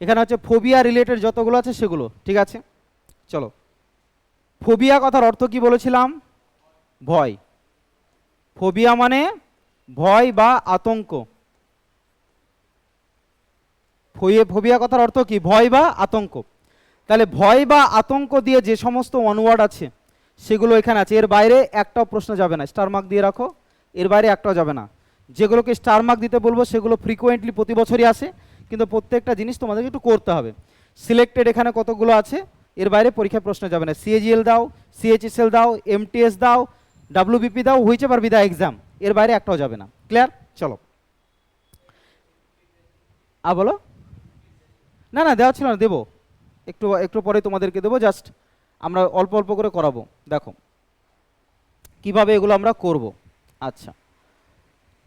এখানে হচ্ছে ফোবিয়া রিলেটেড যতগুলো আছে সেগুলো, ঠিক আছে। চলো, ফোবিয়া কথার অর্থ কি বলেছিলাম? ভয়। ফোবিয়া মানে ভয় বা আতঙ্ক। ফোবিয়া কথার অর্থ কি? ভয় বা আতঙ্ক। তাহলে ভয় বা আতঙ্ক দিয়ে যে সমস্ত ওয়ার্ড আছে সেগুলো এখানে আছে। এর বাইরে একটাও প্রশ্ন যাবে না, স্টার মার্ক দিয়ে রাখো। এর বাইরে একটাও যাবে না। যেগুলোকে স্টার মার্ক দিতে বলবো সেগুলো ফ্রিকোয়েন্টলি প্রতি বছরই আসে, কিন্তু প্রত্যেকটা জিনিস তোমাদেরকে একটু করতে হবে। সিলেক্টেড এখানে কতগুলো আছে, এর বাইরে পরীক্ষায় প্রশ্ন যাবে না। সিএজিএল দাও, সিএইচএসএল দাও, এমটিএস দাও, ডাব্লিউবিপি দাও, which ever be the exam, এর বাইরে একটাও যাবে না। ক্লিয়ার? চলো, বলো। না না, দেওয়া ছিল না, দেবো একটু একটু পরে তোমাদেরকে দেবো। জাস্ট আমরা অল্প অল্প করে করাবো। দেখো কিভাবে এগুলো আমরা করব। আচ্ছা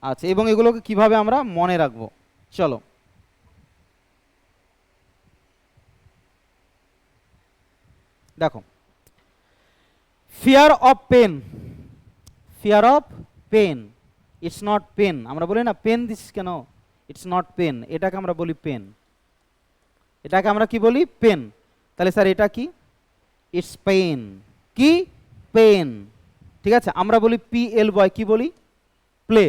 আচ্ছা, এবং এগুলোকে কিভাবে আমরা মনে রাখবো। চলো, দেখো, fear of pain. Fear of pain, it's not pen. আমরা বলি না পেন দিস কেন, ইটস নট পেন, এটাকে আমরা বলি পেন। এটাকে আমরা কি বলি? পেন। তাহলে স্যার এটা কি? It's pen. কি? পেন। ঠিক আছে, আমরা বলি PL বয়, কি বলি? Play.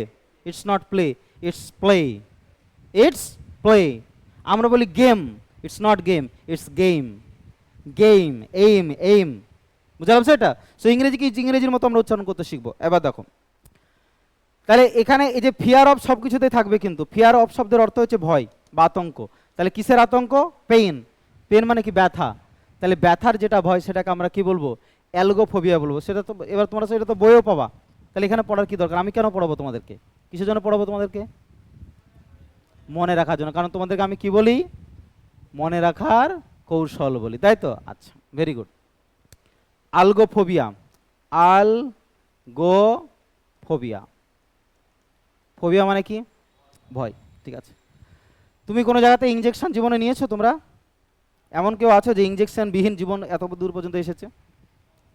It's not play, it's play. It's play. আমরা বলি game, it's not game, it's game. Game, aim, aim. বুঝলাম সেটা? সো ইংরেজি কি ইংরেজির মতো আমরা উচ্চারণ করতে শিখবো। এবার দেখো, তাহলে এখানে এই যে ফিয়ার অফ সব কিছুতেই থাকবে, কিন্তু ফিয়ার অফ শব্দের অর্থ হচ্ছে ভয় বা আতঙ্ক। তাহলে কিসের আতঙ্ক? পেইন। পেন মানে কি? ব্যথা। তাহলে ব্যথার যেটা ভয় সেটাকে আমরা কি বলবো? অ্যালগোফোবিয়া বলবো। সেটা তো এবার তোমরা সেটা তো বইও পাবা। তাহলে এখানে পড়ার কি দরকার? আমি কেন পড়াবো তোমাদেরকে? কিসের জন্য পড়াবো তোমাদেরকে? মনে রাখার জন্য। কারণ তোমাদেরকে আমি কি বলি? মনে রাখার কৌশল বলি, তাই তো? আচ্ছা, ভেরি গুড। আলগোফোবিয়া। আলগোফোবিয়া। ফোবিয়া মানে কি? ভয়। ঠিক আছে। তুমি কোনো জায়গাতে ইঞ্জেকশন জীবনে নিয়েছো তোমরা? এমন কেউ আছো যে ইঞ্জেকশন বিহীন জীবন এত দূর পর্যন্ত এসেছে?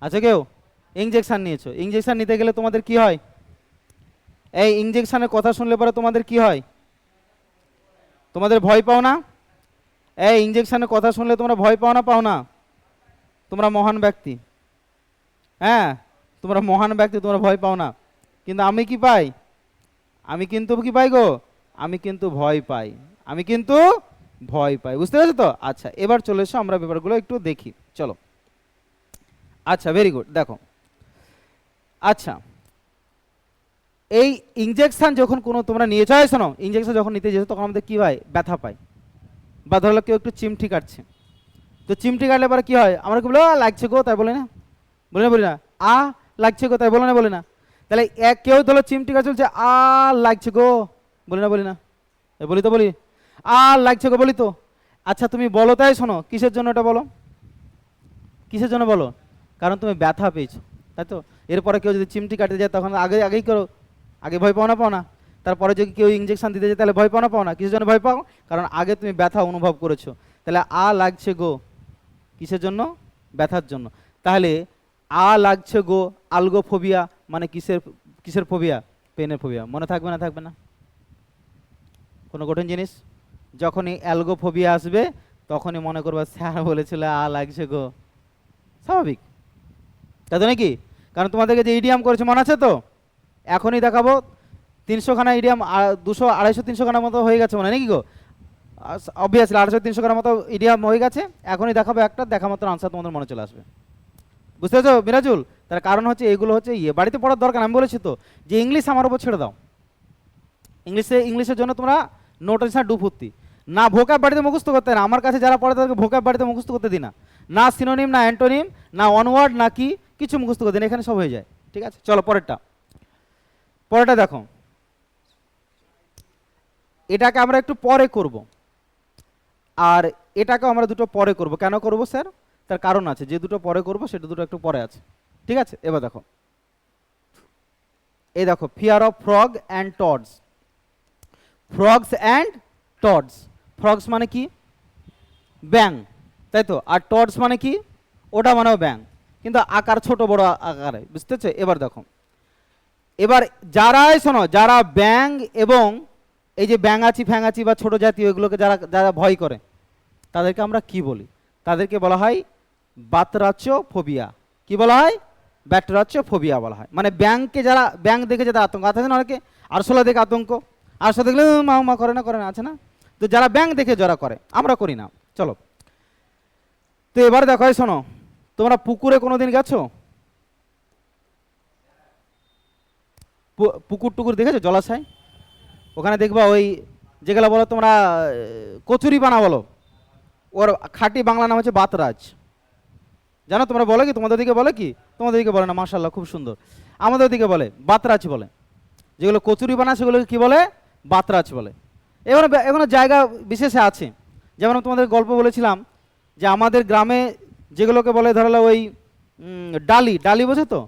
আছে কেউ? ইঞ্জেকশন নিয়েছো। ইঞ্জেকশন নিতে গেলে তোমাদের কি হয়? এই ইঞ্জেকশনের কথা শুনলে পরে তোমাদের কি হয়? তোমাদের ভয় পাও না? এই ইঞ্জেকশনের কথা শুনলে তোমরা ভয় পাও না? পাও না? তোমরা মহান ব্যক্তি। হ্যাঁ, তোমরা মহান ব্যক্তি, তোমরা ভয় পাও না। কিন্তু আমি কি পাই? আমি কিন্তু কি পাই গো? আমি কিন্তু ভয় পাই। আমি কিন্তু ভয় পাই। বুঝতে পেরেছো তো? আচ্ছা, এবার চলে এসো আমরা ব্যাপারগুলো একটু দেখি। চলো। আচ্ছা, ভেরি গুড। দেখো, আচ্ছা, এই ইঞ্জেকশন যখন কোনো তোমরা নিয়ে চাই, শোনো, ইঞ্জেকশন যখন নিতে যেত তখন আমাদের কি হয়? ব্যথা পাই। বা ধরো কেউ একটু চিমটি কাটছে, তো চিমটি কাটলে পরে কি হয়? আমরা কি বলি? লাগছে গো, তাই বলে না? বলি না? বলি না? লাগছে গো, তাই বলে না? বলি না? তাহলে এক কেউ ধরো চিমটি কাট চলছে, লাগছে গো, বলি না? বলি না? বলি তো, বলি। লাগছে গো, বলি তো। আচ্ছা তুমি বলো, তাই শোনো, কিসের জন্য এটা বলো? কিসের জন্য বলো? কারণ তুমি ব্যথা পেয়েছো, তাই তো? এরপরে কেউ যদি চিমটি কাটতে যায় তখন আগেই করো, আগে ভয় পাও না? পাও না? তারপরে যদি কেউ ইঞ্জেকশন দিতে যায় তাহলে ভয় পাও না? পাও না? কিসের জন্য ভয় পাও? কারণ আগে তুমি ব্যথা অনুভব করেছো। তাহলে লাগছে গো কিসের জন্য? ব্যথার জন্য। তাহলে লাগছে গো, আলগোফোবিয়া মানে কিসের? কিসের ফোবিয়া? পেনের ফোবিয়া। মনে থাকবে না? থাকবে না? কোনো কঠিন জিনিস? যখনই অ্যালগোফোবিয়া আসবে তখনই মনে করবে স্যার বলেছিল লাগছে গো। স্বাভাবিক, তাই তো নাকি? কারণ তোমাদেরকে যে ইডিয়াম করেছে মনে আছে তো? এখনই দেখাবো 300খানা ইডিয়াম, 200 250 300খানার মতো হয়ে গেছে মনে হয় নাকি গো? অবভিয়াসলি 250 300খানার মতো ইডিয়াম হয়ে গেছে। এখনই দেখাবো একটা, দেখা মাত্র আনসার তোমাদের মনে চলে আসবে। বুঝতে পেরেছো মিরাজুল? তার কারণ হচ্ছে এগুলো হচ্ছে বাড়িতে পড়ার দরকার। আমি বলেছি তো যে ইংলিশ আমার উপর ছেড়ে দাও। ইংলিশের জন্য তোমরা নোটিস না ডুফুর্তি না, ভোকাব বাড়িতে মুখস্থ করতে না। আমার কাছে যারা পড়ে তাদেরকে ভোকাব বাড়িতে মুখস্থ করতে দিই না। না সিনোনিম, না অ্যান্টোনিম, না অনওয়ার্ড, না কি কিছু মুখস্থ করতে দিন, এখানে সব হয়ে যায়। ঠিক আছে, চলো পরেরটা। পরেরটা দেখো, এটাকে আমরা একটু পরে করব, আর এটাকে আমরা দুটো পরে করব। কেন করব স্যার? তার কারণ আছে। যে দুটো পরে করব সেটা দুটো একটু পরে আছে। ঠিক আছে, এবার দেখো, এই দেখো, fear of frog and toads. Frogs and toads. Frogs মানে কি? ব্যাং, তাই তো? আর টডস মানে কি? ওটা মানেও ব্যাং, কিন্তু আকার ছোট বড় আকারে। বুঝতেছে? এবার দেখো, এবার যারাই শোনো, যারা ব্যাং এবং এই যে ব্যাঙাচি ফ্যাঙাচি বা ছোট জাতীয় এগুলোকে যারা যারা ভয় করে, তাদেরকে আমরা কি বলি? তাদেরকে বলা হয় বাতরাচোফোবিয়া। কি বলা হয়? বাতরাচোফোবিয়া বলা হয়। মানে ব্যাংকে যারা, ব্যাংক দেখে যাদের আতঙ্ক আছে না অনেকে, আরশোলা দেখে আতঙ্ক, আরশোলা দেখলে মা মা করে না, করে না, আছে না? তো যারা ব্যাংক দেখে যারা করে, আমরা করি না। চলো, তো এবার দেখো, শোনো, তোমরা পুকুরে কোনোদিন গেছো? পুকুর টুকুর দেখেছো, জলাশয়? ওখানে দেখবা ওই যেগুলো বলো তোমরা কচুরি পানা বলো, ওর খাঁটি বাংলা নাম হচ্ছে বাতরাজ। জানো তোমরা? বলে কি তোমাদের দিকে? বলে কি? তোমাদের দিকে বলে না, মাশাআল্লাহ, খুব সুন্দর। আমাদের দিকে বলে বাতরাজ বলে। যেগুলো কচুরি বানা সেগুলোকে কি বলে? বাতরাজ বলে। এবার এখানে জায়গা বিশেষে আছে। যেমন তোমাদের গল্প বলেছিলাম যে আমাদের গ্রামে যেগুলোকে বলে ধরো ওই ডালি, ডালি বোঝো তো?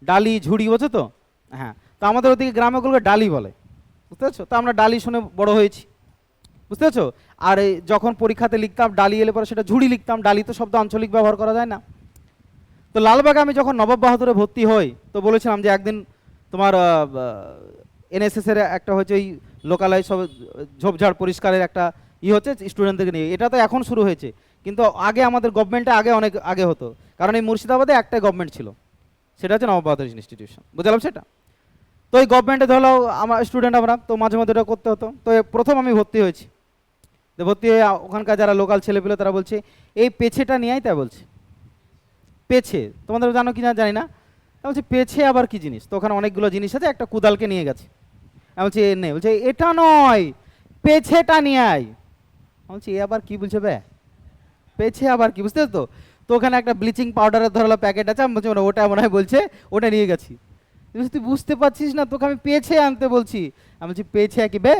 ডালি, ঝুড়ি বোঝো তো? হ্যাঁ, তো আমাদের ওদিকে গ্রামে ওগুলোকে ডালি বলে, বুঝতে পারছো? তো আমরা ডালি শুনে বড় হয়েছি, বুঝতে পারছো? আর এই যখন পরীক্ষাতে লিখতাম ডালি এলে পরে সেটা ঝুড়ি লিখতাম, ডালি তো শব্দ আঞ্চলিক ব্যবহার করা যায় না। তো লালবাগে আমি যখন নবাব বাহাদুরে ভর্তি হই, তো বলেছিলাম যে একদিন তোমার এনএসএস এর একটা হচ্ছে ওই লোকালয় সব ঝোপঝাড় পরিষ্কারের একটা হচ্ছে স্টুডেন্টদেরকে নিয়ে। এটা তো এখন শুরু হয়েছে, কিন্তু আগে আমাদের গভর্নমেন্টে আগে অনেক আগে হতো, কারণ এই মুর্শিদাবাদে একটাই গভর্নমেন্ট ছিল, সেটা হচ্ছে নবাব বাহাদুর ইনস্টিটিউশন, বুঝলাম সেটা। তো এই গভর্নমেন্টে ধরো আমার স্টুডেন্ট আমরা, তো মাঝে মধ্যে এটা করতে হতো। তো প্রথম আমি ভর্তি হয়েছি, তো ভর্তি হয়ে ওখানকার যারা লোকাল ছেলেপিলে তারা বলছে এই পেছেটা নিয়ে আয়, তাই বলছে। পেছে তোমাদের জানো কি না জানি না। আমি বলছি পেছে আবার কি জিনিস? তো ওখানে অনেকগুলো জিনিস আছে, একটা কুদালকে নিয়ে গেছে। আমি বলছি এ নেই, বলছে এটা নয়, পেছেটা নিয়ে আয়। আমি বলছি এ আবার কি বলছে বে, পেছে আবার কি, বুঝতে তো? তো ওখানে একটা ব্লিচিং পাউডারের ধরো প্যাকেট আছে, আমি বলছি ওটা মনে হয় বলছে, ওটা নিয়ে গেছি। তুই বুঝতে পারছিস না, তোকে আমি পেছে আনতে বলছি। আমি বলছি পেছে কি বে,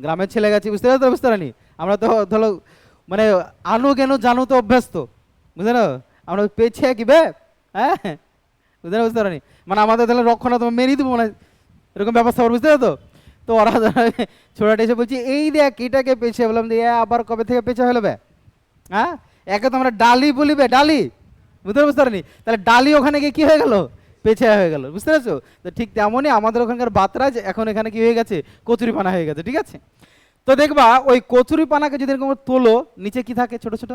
গ্রামের ছেলে গেছি, বুঝতে পারতো? বুঝতে পারিনি আমরা তো ধরো মানে আনো কেন জানো তো অভ্যস্ত, বুঝলে না? আমরা পেছে কি বে, হ্যাঁ, বুঝতে না? বুঝতে পারিনি মানে আমাদের তাহলে রক্ষণা তোমার মেরেই দেবো মানে, এরকম ব্যবস্থা করো, বুঝতে পারতো? তো ওরা ছোটাটা এসে বলছি এই দেখ এটাকে পেছে। বললাম দিয়ে আবার কবে থেকে পেছে হলো বে, হ্যাঁ? একে তো আমরা ডালি বলিবে, ডালি, বুঝতে পারিনি? তাহলে ডালি ওখানে গিয়ে কি হয়ে গেল, পেছে হয়ে গেল, বুঝতে পারছো? তো ঠিক তেমনই আমাদের ওখানকার বাতরাজ এখন এখানে কি হয়ে গেছে, কচুরি পানা হয়ে গেছে, ঠিক আছে? তো দেখবা ওই কচুরি পানাকে যদি এরকম তোলো, নিচে কি থাকে, ছোট ছোট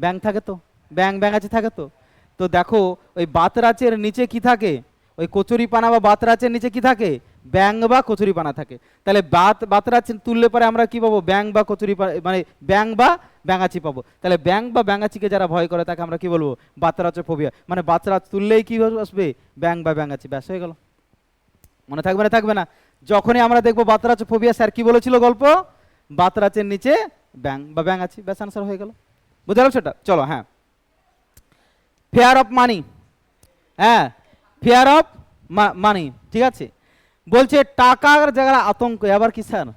ব্যাং থাকে, তো ব্যাং ব্যাং আছে থাকে তো। তো দেখো ওই বাতরাচের নিচে কি থাকে, ওই কচুরি পানা বা বাতরাচের নিচে কি থাকে, ব্যাং বা কচুরি পানা থাকে। তাহলে বাতরাচ তুললে পরে আমরা কি পাবো, ব্যাং বা কচুরি মানে ব্যাং বা ব্যাঙাচি পাবো। তাহলে ব্যাং বা ব্যাঙাচিকে যারা ভয় করে তাকে আমরা কি বলবো, বাতরাচোফোবিয়া। মানে বাতরাচ তুললেই কি আসবে, ব্যাং বা ব্যাঙাচি, ব্যাস হয়ে গেল। মনে থাকবে না? থাকবে না? যখনই আমরা দেখবো বাতরাচোফোবিয়া, স্যার কি বলেছিল গল্প, বাতরাচের নিচে ব্যাং বা ব্যাঙাচি, ব্যাস আনসার হয়ে গেল, বুঝতে পারছো সেটা? চলো, হ্যাঁ, ফেয়ার অফ মানি, হ্যাঁ, ফেয়ার অফ মানি, ঠিক আছে। বলছে টাকার জায়গায় আতঙ্ক, আবার কি স্যার?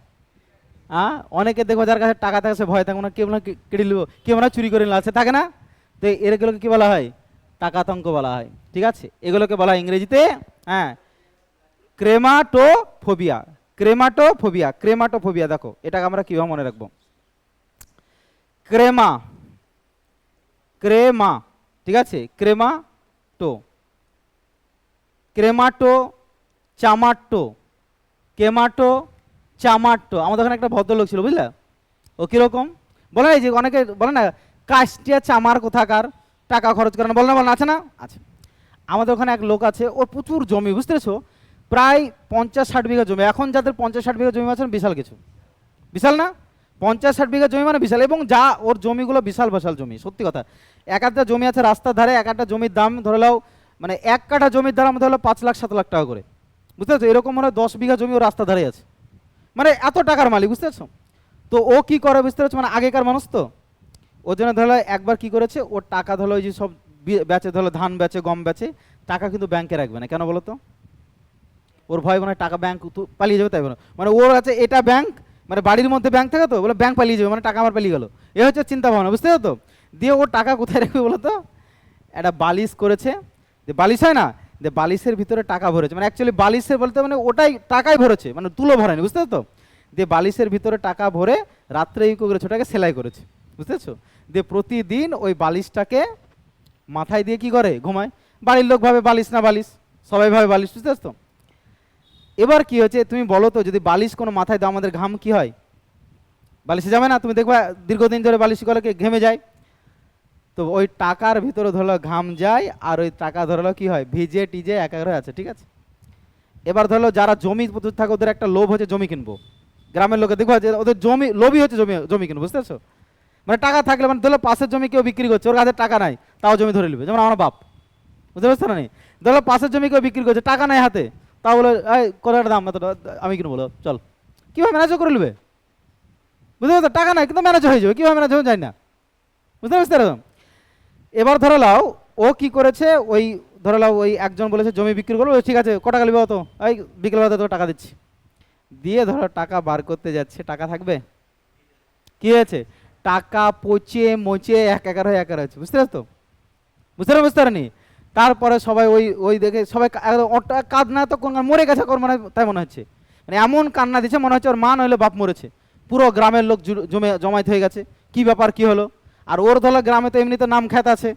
হ্যাঁ, অনেকে দেখবো যার কাছে টাকা থাকে সে ভয় থাকে না, কেউ না কেড়ে নিব, কেউ না চুরি করে নিল, আছে থাকে না? তো এগুলোকে কি বলা হয়, টাকা আতঙ্ক বলা হয়, ঠিক আছে। এগুলোকে বলা হয় ইংরেজিতে, হ্যাঁ, ক্রেমাটোফোবিয়া। ক্রেমাটোফোবিয়া, ক্রেমাটোফোবিয়া, দেখো এটাকে আমরা কিভাবে মনে রাখবো, ক্রেমা, ক্রেমা, ঠিক আছে, ক্রেমাটো, ক্রেমাটো, চামাটো, কেমাটো, চামাটো। আমাদের ওখানে একটা ভদ্রলোক ছিল, বুঝলা? ও কিরকম বলে, এই যে অনেকে বলে না কাস্টিয়া চামার কোথাকার, টাকা খরচ করে না, বলে না, বলে না, আছে না? আচ্ছা, আমাদের ওখানে এক লোক আছে, ওর প্রচুর জমি, বুঝতে পেরেছো? প্রায় 50-60 বিঘা জমি। এখন যাদের 50-60 বিঘা জমি আছে বিশাল কিছু, বিশাল না? 50-60 বিঘা জমি মানে বিশাল। এবং যা ওর জমিগুলো বিশাল বিশাল জমি, সত্যি কথা। এক একটা জমি আছে রাস্তার ধারে, এক একটা জমির দাম ধরে নাও, মানে এক কাঠা জমির দাম ধরে নাও 5 লাখ 7 লাখ টাকা করে, বুঝতে পারছো? এরকম মনে হয় 10 বিঘা জমি ও রাস্তা ধারে আছে, মানে এত টাকার মালিক, বুঝতে পারছো? তো ও কি করে বুঝতে পারছো, মানে আগেকার মানুষ তো, ওর জন্য ধরো একবার কি করেছে, ওর টাকা ধরো ওই যে সব বেচে, ধরো ধান বেচে, গম বেচে, টাকা কিন্তু ব্যাংকে রাখবে না। কেন বলো তো? ওর ভয় মনে হয় টাকা ব্যাংক পালিয়ে যাবে, তাই বলো। মানে ওর আছে এটা ব্যাংক, মানে বাড়ির মধ্যে ব্যাংক থাকে তো, বলে ব্যাংক পালিয়ে যাবে, মানে টাকা আমার পালিয়ে গেল, এ হচ্ছে চিন্তা ভাবনা, বুঝতে তো? দিয়ে ওর টাকা কোথায় রাখবে বলো তো? একটা বালিশ করেছে, যে বালিশ হয় না, যে বালিশের ভিতরে টাকা ভরেছে, মানে অ্যাকচুয়ালি বালিশের বলতে মানে ওটাই টাকাই ভরেছে, মানে তুলো ভরেনি, বুঝতে তো? দিয়ে বালিশের ভিতরে টাকা ভরে রাত্রে ইউকো করেছে, ওটাকে সেলাই করেছে, বুঝতেছো? দিয়ে প্রতিদিন ওই বালিশটাকে মাথায় দিয়ে কি করে, ঘুমায়। বাড়ির লোক ভাবে বালিশ না বালিশ, সবাই ভাবে বালিশ, বুঝতে তো? এবার কি হয়েছে তুমি বলো তো, যদি বালিশ কোনো মাথায় দাও আমাদের ঘাম কি হয়, বালিশে যাবে না, তুমি দেখবা দীর্ঘদিন ধরে বালিশ গলে ঘেমে যায়, তো ওই টাকার ভিতরে ধরলো ঘাম যায়, আর ওই টাকা ধরলো কি হয়, ভিজে টিজে একাগ্র আছে, ঠিক আছে। এবার ধরলো যারা জমি প্রচুর থাকে ওদের একটা লোভ হচ্ছে জমি কিনবো, গ্রামের লোকে দেখবা যে ওদের জমি লোভই হচ্ছে জমি জমি কিনবো, বুঝতে পারছো? মানে টাকা থাকলে, মানে ধরো পাশের জমি কেউ বিক্রি করছে, ওর কাছে টাকা নাই, তাও জমি ধরে নেবে, যেমন আমার বাপ, বুঝতে পারছো না? ধরো পাশের জমি কেউ বিক্রি করছে, টাকা নাই হাতে, তাও বলে এই কত একটা দাম, এতটা আমি কিনবো, বলো চল, কীভাবে ম্যানেজ করে নেবে, বুঝতে পারছো? টাকা নাই কিন্তু ম্যানেজ হয়ে যাবে, কীভাবে ম্যানেজ হয়ে যায় না, বুঝতে পারছো এরকম? এবার ধরে লাও ও কি করেছে, ওই ধরে লাও ওই একজন বলেছে জমি বিক্রি করবো, ঠিক আছে ক টাকা নেবে, তো এই বিকেলবেলাতে তো টাকা দিচ্ছি, দিয়ে ধরো টাকা বার করতে যাচ্ছে, টাকা থাকবে, কি হয়েছে, টাকা পচে মচে একাকার হয়ে একার হয়েছে, বুঝতে পারছো? বুঝতে পারেনি? তারপরে সবাই ওই ওই দেখে সবাই কাঁদনা তো কোন মরে গেছে কোন মনে হয়, তাই মনে হচ্ছে, মানে এমন কান্না দিচ্ছে মনে হচ্ছে ওর মা নইলে বাপ মরেছে, পুরো গ্রামের লোক জমায়েত হয়ে গেছে, কি ব্যাপার কি হলো, আর ওর ধরো গ্রামে তো এমনিতে নাম খ্যাত আছে,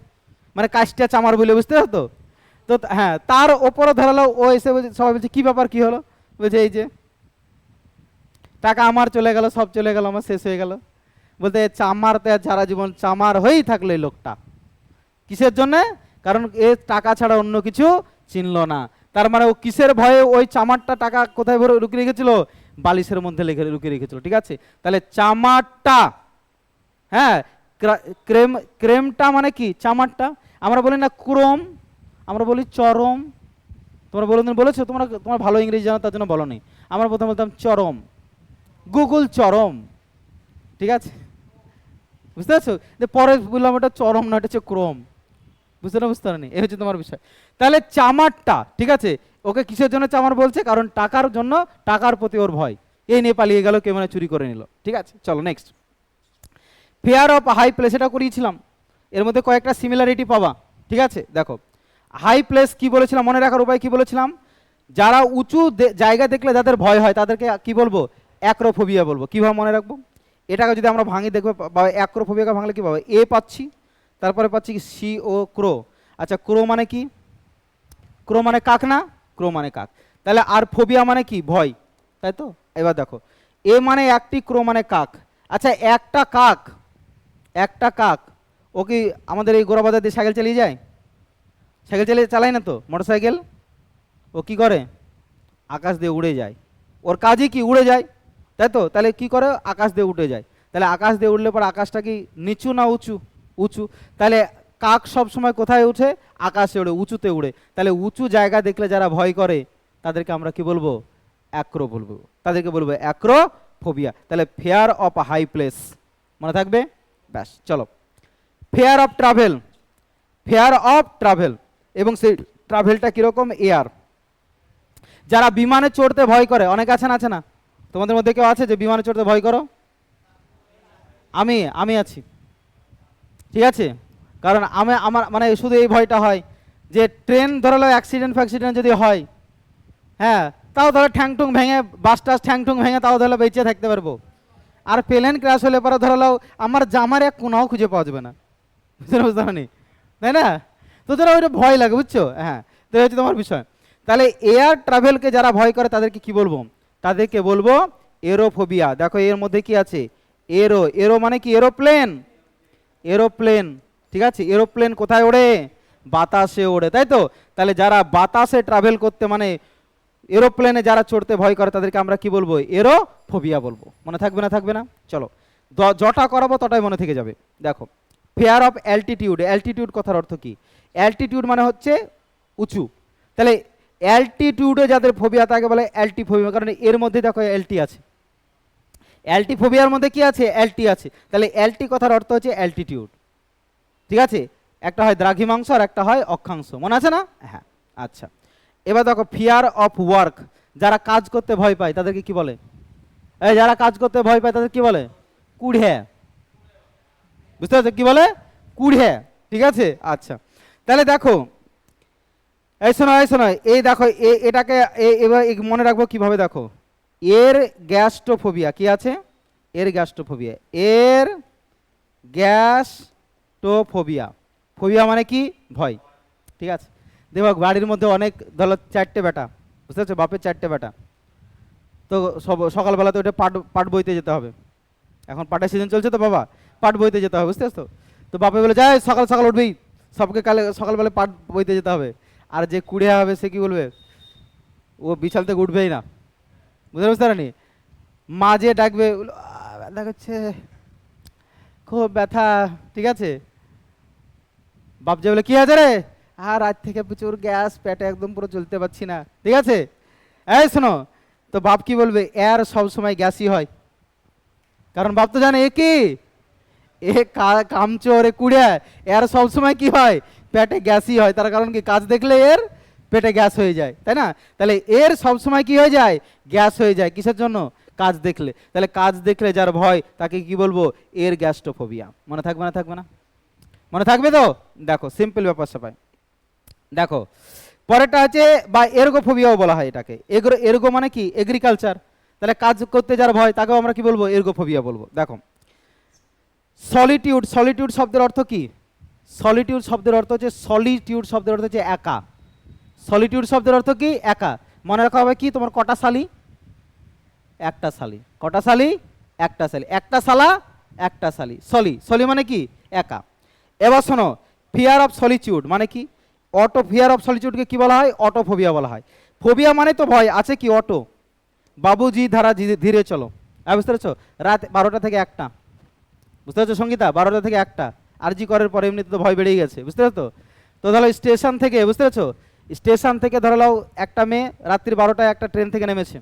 মানে কাজটা চামার বলে, বুঝতে পারতো? তো হ্যাঁ, তার ওপরে ধরালো ও এসে সবাই বলছে কি ব্যাপার কি হলো, বলছে এই যে টাকা আমার চলে গেল, সব চলে গেল, আমার শেষ হয়ে গেল, বলতে চামারতে সারা জীবন চামার হয়েই থাকলো এই লোকটা, কিসের জন্য, কারণ এ টাকা ছাড়া অন্য কিছু চিনল না, তার মানে ও কিসের ভয়ে ওই চামারটা টাকা কোথায় ভরে লুকিয়ে রেখেছিল, বালিশের মধ্যে লুকিয়ে রেখেছিল, ঠিক আছে। তাহলে চামারটা, হ্যাঁ, ক্রেমটা মানে কি, চামারটা, আমরা বলি না ক্রোম, আমরা বলি চরম, তোমরা বলেছো, তোমার ভালো ইংরেজি জানো তার জন্য বলো নি, আমরা প্রথমে বলতাম চরম, গুগল চরম, ঠিক আছে, বুঝতে পারছো? পরে বললাম ওটা চরম না, এটা হচ্ছে ক্রোম, বুঝতে পারেনি, এই হচ্ছে তোমার বিষয়। তাহলে চামারটা, ঠিক আছে, ওকে কিসের জন্য চামার বলছে, কারণ টাকার জন্য, টাকার প্রতি ওর ভয়, এই নিয়ে পালিয়ে গেল, কেউ মানে চুরি করে নিল, ঠিক আছে। চলো next, fear of high place, এটা করিয়েছিলাম, এর মধ্যে কয়েকটা সিমিলারিটি পাবা, ঠিক আছে। দেখো হাই প্লেস কি বলেছিলাম, মনে রাখার উপায় কি বলেছিলাম, যারা উঁচু জায়গা দেখলে যাদের ভয় হয় তাদেরকে কি বলবো, অ্যাক্রোফোবিয়া বলবো। কীভাবে মনে রাখবো, এটাকে যদি আমরা ভাঙি দেখবো, বা অ্যাক্রোফোবিয়াকে ভাঙলে কী পাবো, এ পাচ্ছি, তারপরে পাচ্ছি কি সি ও ক্রো, আচ্ছা ক্রো মানে কি, ক্রো মানে কাক না, ক্রো মানে কাক, তাহলে আর ফোবিয়া মানে কি, ভয়, তাই তো। এবার দেখো এ মানে একটি, ক্রো মানে কাক, আচ্ছা একটা কাক ও কি আমাদের এই গোড়াবাজার দিয়ে সাইকেল চালিয়ে যায়, সাইকেল চালায় না তো, মোটর সাইকেল, ও কি করে, আকাশ দিয়ে উড়ে যায়, ওর কাজই কি উড়ে যায়, তাই তো। তাহলে কি করে, আকাশ দিয়ে উঠে যায়, তাহলে আকাশ দিয়ে উঠলে পর আকাশটা কি নিচু না উঁচু, উঁচু, তাহলে কাক সব সময় কোথায় উঠে, আকাশে উড়ে, উঁচুতে উড়ে, তাহলে উঁচু জায়গা দেখলে যারা ভয় করে তাদেরকে আমরা কি বলবো, অ্যাক্রো বলবো, তাদেরকে বলবো অ্যাক্রোফোবিয়া। তাহলে ফেয়ার অফ হাই প্লেস মনে থাকবে, ব্যাস। চলো fair of travel, fair of travel, এবং সেই ট্রাভেলটা কীরকম, এয়ার, যারা বিমানে চড়তে ভয় করে, অনেক আছে না, তোমাদের মধ্যে কেউ আছে যে বিমানে চড়তে ভয় করো, আমি আছি, ঠিক আছে, কারণ আমার মানে শুধু এই ভয়টা হয় যে ট্রেন ধরালো অ্যাক্সিডেন্ট যদি হয়, হ্যাঁ, তাও ধরো ঠ্যাংটুং ভেঙে, বাস টাস ঠ্যাংটুং ভেঙে তাও ধরো বেঁচে থাকতে পারবো, আর প্লেন ক্র্যাশ হলে পরে ধরালো আমার জামার এক কোনাও খুঁজে পাওয়া যাবে না, বুঝতে পারি, তাই না, তো ধরো ওইটা ভয় লাগে, বুঝছো, হ্যাঁ, তো হচ্ছে তোমার বিষয়। তাহলে এয়ার ট্রাভেলকে যারা ভয় করে তাদেরকে কি বলবো, তাদেরকে বলবো এরোফোবিয়া। দেখো এর মধ্যে কি আছে, এরো মানে কি, এরোপ্লেন, ঠিক আছে, এরোপ্লেন কোথায় ওড়ে, বাতাসে ওড়ে, তাই তো। তাহলে যারা বাতাসে ট্রাভেল করতে মানে এরোপ্লেনে যারা চড়তে ভয় করে তাদেরকে আমরা কি বলবো, এরোফোবিয়া বলবো। মনে থাকবে না, চলো যটা করাবো তটাই মনে থেকে যাবে। দেখো ফেয়ার অফ অ্যালটিটিউড, অ্যালটিটিউড কথার অর্থ কি, অ্যালটিটিউড মানে হচ্ছে উঁচু, তাহলে অ্যালটিটিউডে যাদের ফোবিয়া তাকে বলে অ্যালটিফোবিয়া, কারণ এর মধ্যে দেখো অ্যালটি আছে, অ্যালটিফোবিয়ার মধ্যে কি আছে, অ্যালটি আছে, তাহলে অ্যালটি কথার অর্থ হচ্ছে অ্যালটিটিউড, ঠিক আছে। একটা হয় দ্রাঘিমাংশ আর একটা হয় অক্ষাংশ, মনে আছে না, হ্যাঁ, আচ্ছা। এবার দেখো ফিয়ার অফ ওয়ার্ক, যারা কাজ করতে ভয় পায় তাদেরকে কি বলে, এই যারা কাজ করতে ভয় পায় তাদের কি বলে, কুড়ে, বুঝতে পারছো কি বলে, কুড়ে, ঠিক আছে, আচ্ছা। তাহলে দেখো এই শোনো এই দেখো এটাকে এবার মনে রাখবো কিভাবে, দেখো এর গ্যাস্ট্রোফোবিয়া কি আছে, এর গ্যাস্ট্রোফোবিয়া, ফোবিয়া মানে কি, ভয়, ঠিক আছে। দেখো বাড়ির মধ্যে অনেক ধরো 4টে বেটা, বুঝতে পারছো, বাপের 4টে বেটা, তো সকালবেলা তো ওটা পাট বইতে যেতে হবে, এখন পাটের সিজন চলছে তো বাবা, পাট বইতে যেতে হবে, বুঝতে পারছো? তো বাপে বলে যায় সকাল সকাল উঠবেই, সবকে কালে সকালবেলা পাট বইতে যেতে হবে। আর যে কুড়িয়া হবে সে কি বলবে, ও বিছাল থেকে উঠবেই না, বুঝতে পারেনি? মা যে ডাকবে ব্যথা করছে, খুব ব্যথা, ঠিক আছে? বাপ যে বলে কি আছে রে, আর রাত থেকে প্রচুর গ্যাস, পেটে একদম পুরো চলতে পারছি না, ঠিক আছে? এই শোনো, তো বাপ কি বলবে, এর সব সময় গ্যাসই হয়, কারণ বাপ তো জানে এ কি, এ কামচোর, এ কুড়িয়া, এর সব সময় কি হয়, পেটে গ্যাসই হয়। তার কারণ কি, কাজ দেখলে এর পেটে গ্যাস হয়ে যায়, তাই না? তাহলে এর সব সময় কি হয়ে যায়, গ্যাস হয়ে যায়, কিসের জন্য, কাজ দেখলে। তাহলে কাজ দেখলে যার ভয় তাকে কি বলবো, এর গ্যাস্ট্রোফোবিয়া। মনে থাকবে না, থাকবে না? মনে থাকবে তো? দেখো সিম্পল ব্যাপার সবাই। দেখো পরেরটা আছে বা এরগোফোবিয়াও বলা হয় এটাকে। এরগো মানে কি, এগ্রিকালচার। তাহলে কাজ করতে যার ভয় তাকেও আমরা কি বলবো, এরগোফোবিয়া বলবো। দেখো সলিটিউড, সলিটিউড শব্দের অর্থ কি? সলিটিউড শব্দের অর্থ হচ্ছে, সলিটিউড শব্দের অর্থ হচ্ছে একা। সলিটিউড শব্দের অর্থ কি, একা। মনে রাখা হবে কি, তোমার কটা শালি, একটা শালি। কটা শালি, একটা শালি। একটা শালা, একটা শালি। সলি, সলি মানে কি, একা। এবার শোনো, ফিয়ার অফ সলিটিউড মানে কি? অটো, ফিয়ার অফ সলিটিউডকে কি বলা হয়, অটোফোবিয়া বলা হয়। ফোবিয়া মানে তো ভয়, আছে কি, অটো, বাবুজি ধারা ধীরে চলো, বুঝতে পারছো? রাত 12টা থেকে 1টা, বুঝতে পারছো সঙ্গীতা, 12টা থেকে 1টা। আর জি করার পরে এমনিতে তো ভয় বেড়েই গেছে, বুঝতে পারছো? তো ধরো স্টেশন থেকে, বুঝতে পারছো, স্টেশন থেকে ধরো নাও একটা মেয়ে রাত্রি 12টায় একটা ট্রেন থেকে নেমেছে,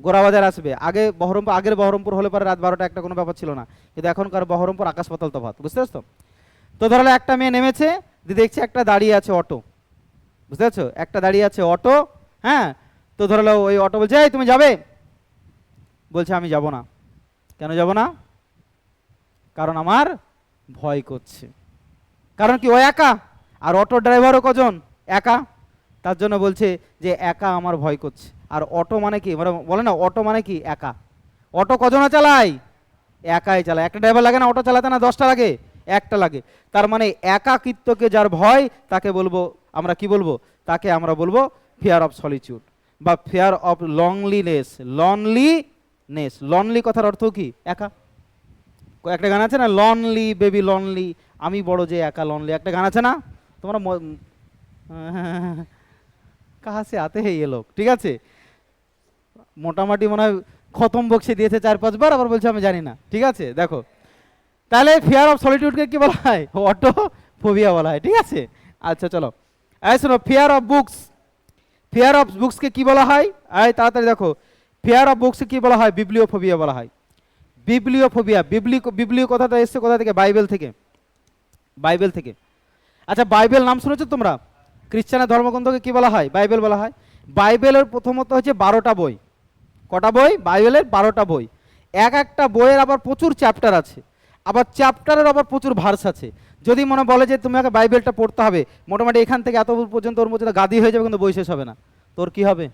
গোড়াবাজার আসবে। আগের বহরমপুর হলে পরে রাত 12টা একটা কোনো ব্যাপার ছিল না, কিন্তু এখনকার বহরমপুর আকাশ পাতাল তফাৎ, বুঝতে পারছো? তো ধরো একটা মেয়ে নেমেছে, দেখছে একটা দাঁড়িয়ে আছে অটো, বুঝতে পারছো, একটা দাঁড়িয়ে আছে অটো, হ্যাঁ। তো ধরো ওই অটো বলছে, এই তুমি যাবে? বলছে আমি যাব না। কেন যাব না? কারণ আমার ভয় করছে। কারণ কি, ও একা, আর অটো ড্রাইভারও কজন, একা। তার জন্য বলছে যে একা আমার ভয় করছে। আর অটো মানে কি, মানে বলে না অটো মানে কি, একা। অটো কজনা চালায়, একাই চালায়। একটা ড্রাইভার লাগে না অটো চালাতে, না 10টা লাগে, একটা লাগে। তার মানে একাকিত্বকে যার ভয় তাকে বলবো আমরা কি বলবো, তাকে আমরা বলবো ফিয়ার অফ সলিটিউড বা fear of loneliness. Loneliness, lonely কথার অর্থ কি, একা। একটা গান আছে না, লনলি বেবি লনলি, আমি বড় যে একা লনলি, একটা গান আছে না তোমরা কাহা সে আতে হে ये लोग, ঠিক আছে? মোটামুটি মনে হয় খতম বক্সে দিয়েছে 4-5 বার, আবার বলছে আমি জানি না, ঠিক আছে? দেখো তাহলে ফিয়ার অফ সলিটিউডকে কি বলা হয়, অটো ফোবিয়া বলা হয়, ঠিক আছে? আচ্ছা চলো, এই শোনো, fear of books, fear of বুকসকে কি বলা হয়, এই তাড়াতাড়ি দেখো, ফিয়ার অফ বুকসকে কি বলা হয়, বিবলিওফোবিয়া বলা হয়। বিবলিওফোবিয়া, বিবলিও কথাটা এসছে কোথা থেকে, বাইবেল থেকে, বাইবেল থেকে। আচ্ছা বাইবেল নাম শুনেছো তোমরা? খ্রিস্টানের ধর্মগ্রন্থকে কি বলা হয়, বাইবেল বলা হয়। বাইবেলের প্রথমত হচ্ছে 12টা বই। কটা বই, বাইবেলের 12টা বই। এক একটা বইয়ের আবার প্রচুর চ্যাপ্টার আছে, আবার চ্যাপ্টারের আবার প্রচুর ভার্স আছে। যদি মনে বলে যে তোমাকে বাইবেলটা পড়তে হবে, মোটামুটি এখান থেকে এত পর্যন্ত ওর মধ্যে গাদি হয়ে যাবে, কিন্তু বই শেষ হবে না। তোর কি হবে?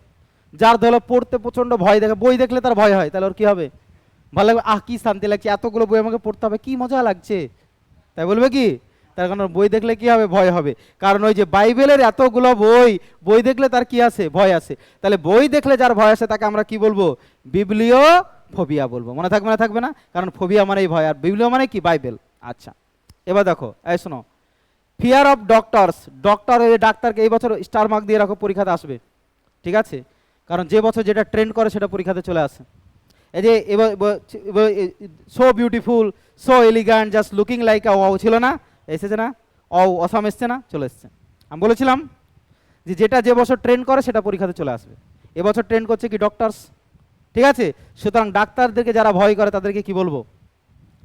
যার ধরো পড়তে প্রচণ্ড ভয় দেখে, বই দেখলে তার ভয় হয়, তাহলে ওর কি হবে, ভালো লাগবে, আহ কি শান্তি লাগছে, এতগুলো বই আমাকে পড়তে হবে, কি মজা লাগছে, তাই বলবে কি? তার কারণ বই দেখলে কি হবে, ভয় হবে। কারণ ওই যে বাইবেলের এতগুলো বই, বই দেখলে তার কি আসে, ভয় আসে। তাহলে বই দেখলে যার ভয় আসে তাকে আমরা কি বলবো, বিবলিও ফোবিয়া বলবো। মনে থাকবে না, থাকবে না? কারণ ফোবিয়া মানেই ভয়, আর বিবলিও মানে কি, বাইবেল। আচ্ছা এবার দেখো, এই শোনো, ফিয়ার অফ ডক্টরস। ডক্টর, ডাক্তারকে এই বছর স্টার মার্ক দিয়ে রাখো, পরীক্ষাতে আসবে, ঠিক আছে? কারণ যে বছর যেটা ট্রেন্ড করে সেটা পরীক্ষাতে চলে আসে। এই যে এবার so beautiful, so elegant, just looking like আ ওয়াও ছিল না, এসেছে না, অসাম এসছে না, চলে এসছে। আমি বলেছিলাম যে যেটা যে বছর ট্রেন্ড করে সেটা পরীক্ষাতে চলে আসবে। এবছর ট্রেন্ড করছে কি, ডক্টরস, ঠিক আছে? সুতরাং ডাক্তারদেরকে যারা ভয় করে তাদেরকে কি বলবো,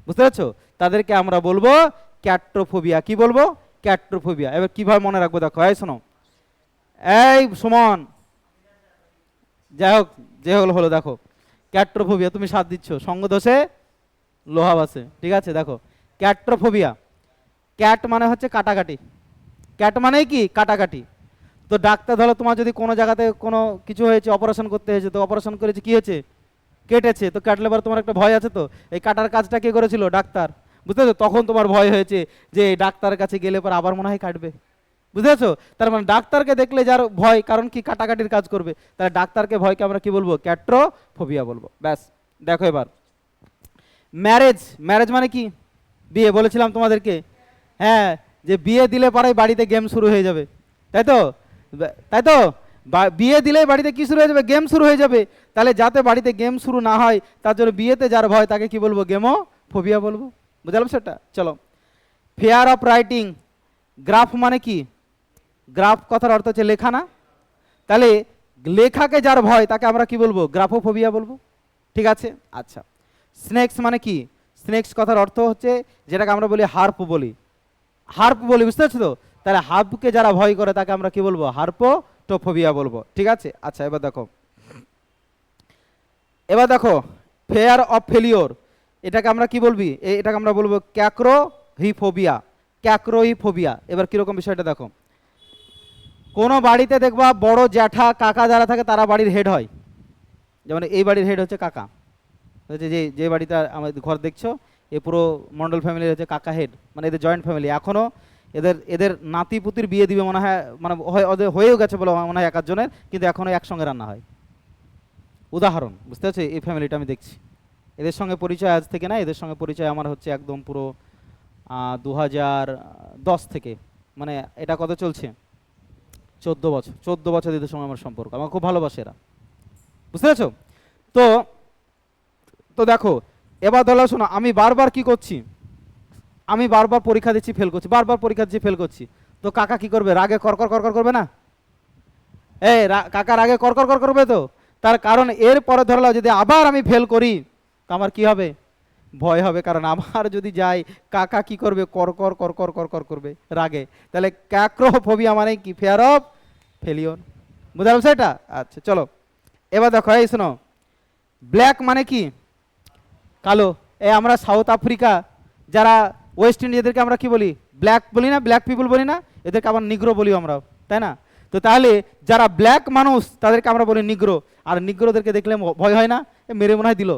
বুঝতে পারছো? তাদেরকে আমরা বলবো ক্যাট্রোফোবিয়া। কি বলবো, ক্যাট্রোফোবিয়া। এবার কিভাবে মনে রাখবো, দেখো, এই শোনো, এই সুমন, যাই হোক যে হলো হলো, দেখো ক্যাট্রোফোবিয়া, তুমি সাথ দিচ্ছ, সঙ্গ দোষে লোহা বাসে, ঠিক আছে? দেখো ক্যাট্রোফোবিয়া, ক্যাট মানে হচ্ছে কাটাকাটি, ক্যাট মানে কি, কাটাকাটি। তো ডাক্তার ধরো তোমার যদি কোনো জায়গাতে কোনো কিছু হয়েছে, অপারেশন করতে হয়েছে, তো অপারেশন করেছে, কি হয়েছে, কেটেছে, তো কাটলে পর তোমার একটা ভয় আছে, তো এই কাটার কাজটা কে করেছিল, ডাক্তার, বুঝতে পারছো? তখন তোমার ভয় হয়েছে যে এই ডাক্তারের কাছে গেলে পর আবার মনে হয় কাটবে, বুঝেছো? তার মানে ডাক্তারকে দেখলে যার ভয়, কারণ কি, কাটাকাটির কাজ করবে, তাহলে ডাক্তারকে ভয়কে আমরা কি বলবো, ক্যাট্রোফোবিয়া বলবো। ব্যাস, দেখো এবার ম্যারেজ, ম্যারেজ মানে কি? বিয়ে, বলেছিলাম তোমাদেরকে। হ্যাঁ, যে বিয়ে দিলে পরেই বাড়িতে গেম শুরু হয়ে যাবে, তাই তো? তাই তো, বিয়ে দিলেই বাড়িতে কি শুরু হয়ে যাবে? গেম শুরু হয়ে যাবে। তাহলে যাতে বাড়িতে গেম শুরু না হয় তার জন্য বিয়েতে যার ভয় তাকে কি বলবো? গেমো ফোবিয়া বলবো। বুঝলাম সেটা? চলো, ফিয়ার অফ রাইটিং, গ্রাফ মানে কি? গ্রাফ কথার অর্থ হচ্ছে লেখা না? তাহলে লেখাকে যার ভয় তাকে আমরা কি বলবো? গ্রাফোফোবিয়া বলবো। ঠিক আছে, আচ্ছা। স্নেকস মানে কি? স্নেকস কথার অর্থ হচ্ছে যেটাকে আমরা বলি হার্প বলি, হার্প বলি, বুঝতে পারছো তো? তাহলে হার্পকে যারা ভয় করে তাকে আমরা কি বলবো? হার্পোটোফোবিয়া বলবো। ঠিক আছে, আচ্ছা। এবার দেখো, এবার দেখো, ফেয়ার অফ ফেলিওর, এটাকে আমরা কি বলবি? এটাকে আমরা বলবো ক্যাক্রোহিফোবিয়া, ক্যাক্রোহিফোবিয়া। এবার কিরকম বিষয়টা দেখো, কোনো বাড়িতে দেখবা বড় জ্যাঠা কাকা যারা থাকে তারা বাড়ির হেড হয়। যেমন এই বাড়ির হেড হচ্ছে কাকা, হচ্ছে যে যে বাড়িতে আমাদের ঘর দেখছো, এ পুরো মন্ডল ফ্যামিলির হচ্ছে কাকা হেড, মানে এদের জয়েন্ট ফ্যামিলি। এখনও এদের এদের নাতি পুতির বিয়ে দিবে মনে হয়, মানে ওদের হয়েও গেছে বলে মনে হয় এক আধজনের, কিন্তু এখনও একসঙ্গে রান্না হয়। উদাহরণ, বুঝতে পারছো? এই ফ্যামিলিটা আমি দেখছি, এদের সঙ্গে পরিচয় আজ থেকে না, এদের সঙ্গে পরিচয় আমার হচ্ছে একদম পুরো 2010 থেকে, মানে এটা কত চলছে? 14 বছর, 14 বছর এদের সঙ্গে আমার সম্পর্ক, আমার খুব ভালোবাসে এরা, বুঝতে পারছো? তো তো দেখো, এবার ধরো শোনো, আমি বারবার কি করছি? আমি বারবার পরীক্ষা দিচ্ছি ফেল করছি, বারবার পরীক্ষা দিচ্ছি ফেল করছি। তো কাকা কি করবে? রাগে করকর করকর করবে না? এই কাকা রাগে করকর কর করবে তো। তার কারণ এর পরে ধরলো যদি আবার আমি ফেল করি তো আমার কি হবে? ভয় হবে, কারণ আবার যদি যাই কাকা কি করবে? করকর করকর করকর করবে রাগে। তাহলে ক্যাক্রোফোবিয়া মানে কি? Fair of failure. বুঝা গেছে এটা? আচ্ছা চলো, এবার দেখো, এই শোনো, ব্ল্যাক মানে কি? কালো। এই আমরা সাউথ আফ্রিকা, যারা ওয়েস্ট ইন্ডিজ, এদেরকে আমরা কি বলি? ব্ল্যাক বলি না? ব্ল্যাক পিপল বলি না? এদেরকে আবার নিগ্রো বলি আমরা, তাই না? তো তাহলে যারা ব্ল্যাক মানুষ তাদেরকে আমরা বলি নিগ্রো। আর নিগ্রোদেরকে দেখলে ভয় হয় না? মেরে মনে হয় দিল।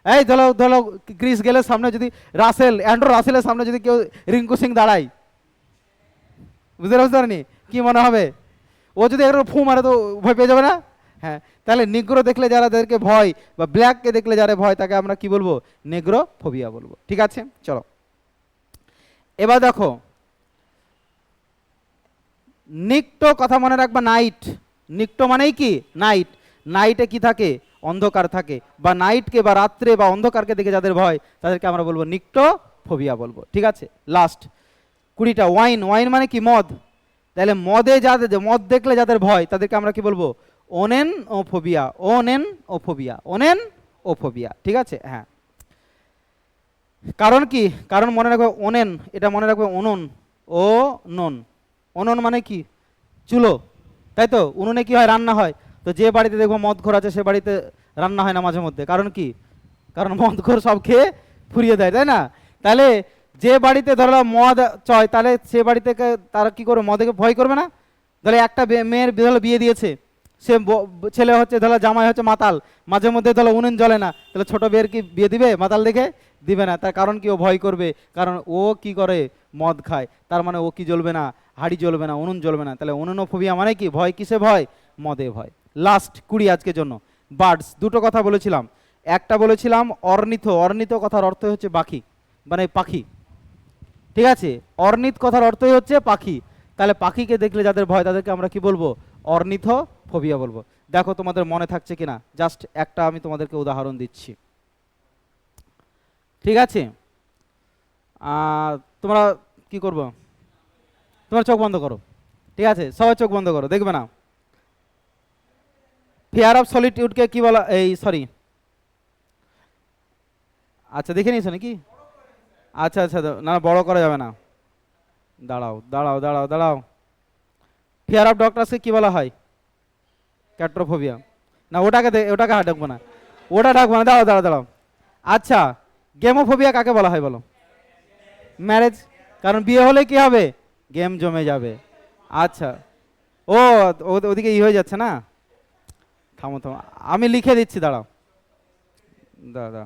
এই ধরো ধরো ক্রিস গেলের সামনে যদি অ্যান্ড্রো রাসেলের সামনে যদি কেউ রিঙ্কু সিং দাঁড়ায়, বুঝতে পারনি কি মনে হবে? ও যদি একটু ফু মারে তো ভয় পেয়ে যাবে না? হ্যাঁ, তাহলে নিগ্রো দেখলে যাদেরকে ভয়, বা ব্ল্যাককে দেখলে যারা ভয়, তাকে আমরা কি বলবো? নেগ্রো ফোবিয়া বলবো। ঠিক আছে, চলো, এবার দেখো, নিক্টো কথা মনে রাখবা, নাইট। নিক্টো মানেই কি? নাইট। নাইটে কি থাকে? অন্ধকার থাকে, বা নাইটকে বা রাত্রে বা অন্ধকারকে দেখে যাদের ভয় তাদেরকে আমরা বলবো নিক্টো ফোবিয়া বলবো। ঠিক আছে, লাস্ট 20টা। ওয়াইন, ওয়াইন মানে কি? মদ। তাহলে মদে যাদের, মদ দেখলে যাদের ভয় তাদেরকে আমরা কি বলবো? ওনেন ও ফোবিয়া, ওনেন ও ফোবিয়া, ওনেন ও ফোবিয়া। ঠিক আছে, হ্যাঁ। কারণ কি? কারণ মনে রাখবে ওনেন, এটা মনে রাখবে অনন, ও নন। অনন মানে কি? চুলো, তাই তো? উনুনে কি হয়? রান্না হয়। তো যে বাড়িতে দেখবো মদ ঘোর আছে সে বাড়িতে রান্না হয় না মাঝে মধ্যে। কারণ কি? কারণ মদ ঘোর সব খেয়ে ফুরিয়ে দেয়, তাই না? তাহলে যে বাড়িতে ধরো মদ চয়, তাহলে সে বাড়িতে তারা কি করবে? মদকে ভয় করবে না? তাহলে একটা মেয়ের ধরো বিয়ে দিয়েছে, সে ছেলে হচ্ছে ধরো জামাই হচ্ছে মাতাল, মাঝে মধ্যে ধরো উনুন জ্বলে না, তাহলে ছোট মেয়ের কি বিয়ে দিবে মাতাল দেখে? দিবে না। তার কারণ কি? ও ভয় করবে, কারণ ও কি করে? মদ খায়। তার মানে ও কি জ্বলবে না? হাড়ি জ্বলবে না, উনুন জ্বলবে না। তাহলে অনুনোফোবিয়া মানে কি? ভয় কিসে ভয়? মদে ভয়। লাস্ট 20 আজকের জন্য। বার্ডস, দুটো কথা বলেছিলাম। একটা বলেছিলাম অর্নিথ, অর্নিথ কথার অর্থ হচ্ছে পাখি, মানে পাখি। ঠিক আছে, অর্নিথ কথার অর্থই হচ্ছে পাখি। তাহলে পাখিকে দেখলে যাদের ভয় তাদেরকে আমরা কি বলবো? অর্নিথ ফোবিয়া বলবো। দেখো তোমাদের মনে থাকছে কিনা, জাস্ট একটা আমি তোমাদেরকে উদাহরণ দিচ্ছি। ঠিক আছে, তোমরা কি করবো? তোমার চোখ বন্ধ করো। ঠিক আছে, সবাই চোখ বন্ধ করো, দেখবে না। ফিয়ার অফ সলিটিউডকে কি বলা? এই সরি, আচ্ছা দেখে নিয়েছো নাকি? আচ্ছা আচ্ছা, না বড় করা যাবে না। দাঁড়াও দাঁড়াও দাঁড়াও দাঁড়াও, ফিয়ার অফ ডক্টরসকে কি বলা হয়? ক্যাট্রোফোবিয়া। না ওটাকে ওটাকে ডাকবো না, ওটা ডাকবো না। দাঁড়াও দাঁড়াও দাঁড়াও, আচ্ছা গেমোফোবিয়া কাকে বলা হয় বলো? ম্যারেজ, কারণ বিয়ে হলে কি হবে? গেম জমে যাবে। আচ্ছা, ও ওদিকে ই হয়ে যাচ্ছে না? থামো থামো, আমি লিখে দিচ্ছি, দাঁড়াও দাঁড়া।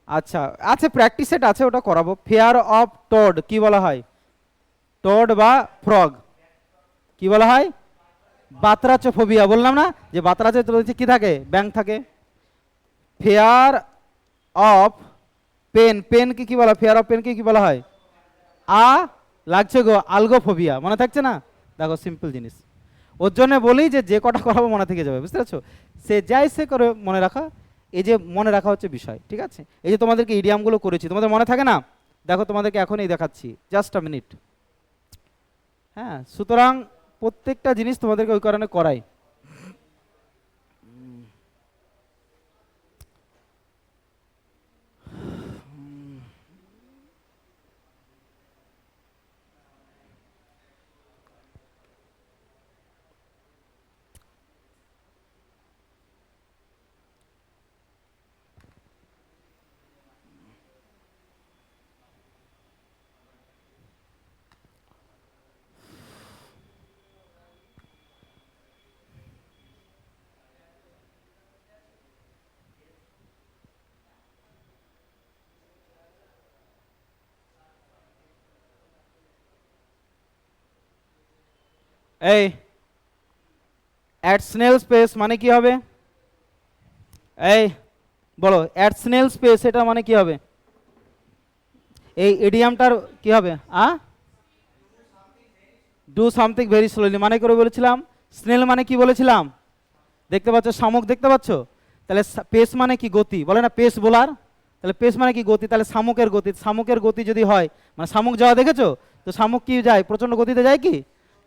আচ্ছা আচ্ছা, প্র্যাকটিস সেট আছে, ওটা করাবো। ফিয়ার অফ টোড কি বলা হয়? টোড বা ফ্রগ কি বলা হয়? বাতরাচোফোবিয়া। বললাম না যে বাতরাচে কি থাকে? ব্যাং থাকে। ফিয়ার অফ পেন, পেনকে কি বলা, ফিয়ার অফ পেনকে কি বলা হয়, লাগছে গো আলগোফোবিয়া, মনে থাকছে না? দেখো সিম্পল জিনিস, ওর জন্য বলি যে যে কটা করাবো মনে থেকে যাবে, বুঝতে পারছো? সে যাই সে করে মনে রাখা, এই যে মনে রাখা হচ্ছে বিষয়, ঠিক আছে? এই যে তোমাদেরকে ইডিয়ামগুলো করেছি, তোমাদের মনে থাকে না? দেখো তোমাদেরকে এখনই দেখাচ্ছি, জাস্ট আ মিনিট। হ্যাঁ, সুতরাং প্রত্যেকটা জিনিস তোমাদেরকে ওই কারণে করাই। এই অ্যাট স্নেল স্পেস মানে কি হবে? এই বলো, অ্যাট স্নেল স্পেস এটা মানে কি হবে? এই ইডিয়ামটার কি হবে? ডু সামথিং ভেরি স্লোলি মানে করে বলেছিলাম, স্নেল মানে কি বলেছিলাম? দেখতে পাচ্ছ শামুক, দেখতে পাচ্ছ? তাহলে পেস মানে কি? গতি, বলে না পেস বোলার, তাহলে পেস মানে কি? গতি। তাহলে শামুকের গতি, শামুকের গতি যদি হয়, মানে শামুক যাওয়া দেখেছো তো, শামুক কি যায়? প্রচণ্ড গতিতে যায় কি?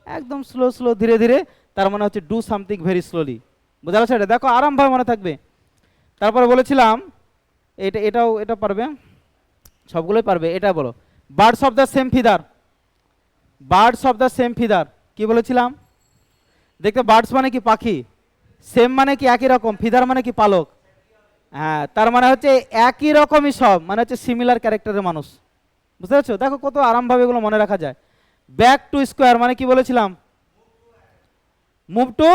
একদম স্লো স্লো, ধীরে ধীরে, তার মানে হচ্ছে ডু সামথিং ভেরি স্লোলি। বোঝা গেছে? এটা দেখো আরামভাবে মনে থাকবে। তারপরে বলেছিলাম এটা পারবে, সবগুলোই পারবে। এটা বলো, birds of the same feather, birds of the same feather কি বলেছিলাম? দেখতে, বার্ডস মানে কি? পাখি, সেম মানে কি? একই রকম, ফিদার মানে কি? পালক। হ্যাঁ, তার মানে হচ্ছে একই রকমই সব, মানে হচ্ছে সিমিলার ক্যারেক্টারের মানুষ। বুঝতে পারছো? দেখো কত আরামভাবে এগুলো মনে রাখা যায়। ব্যাক টু স্কোয়ার মানে কি বলেছিলাম? Move to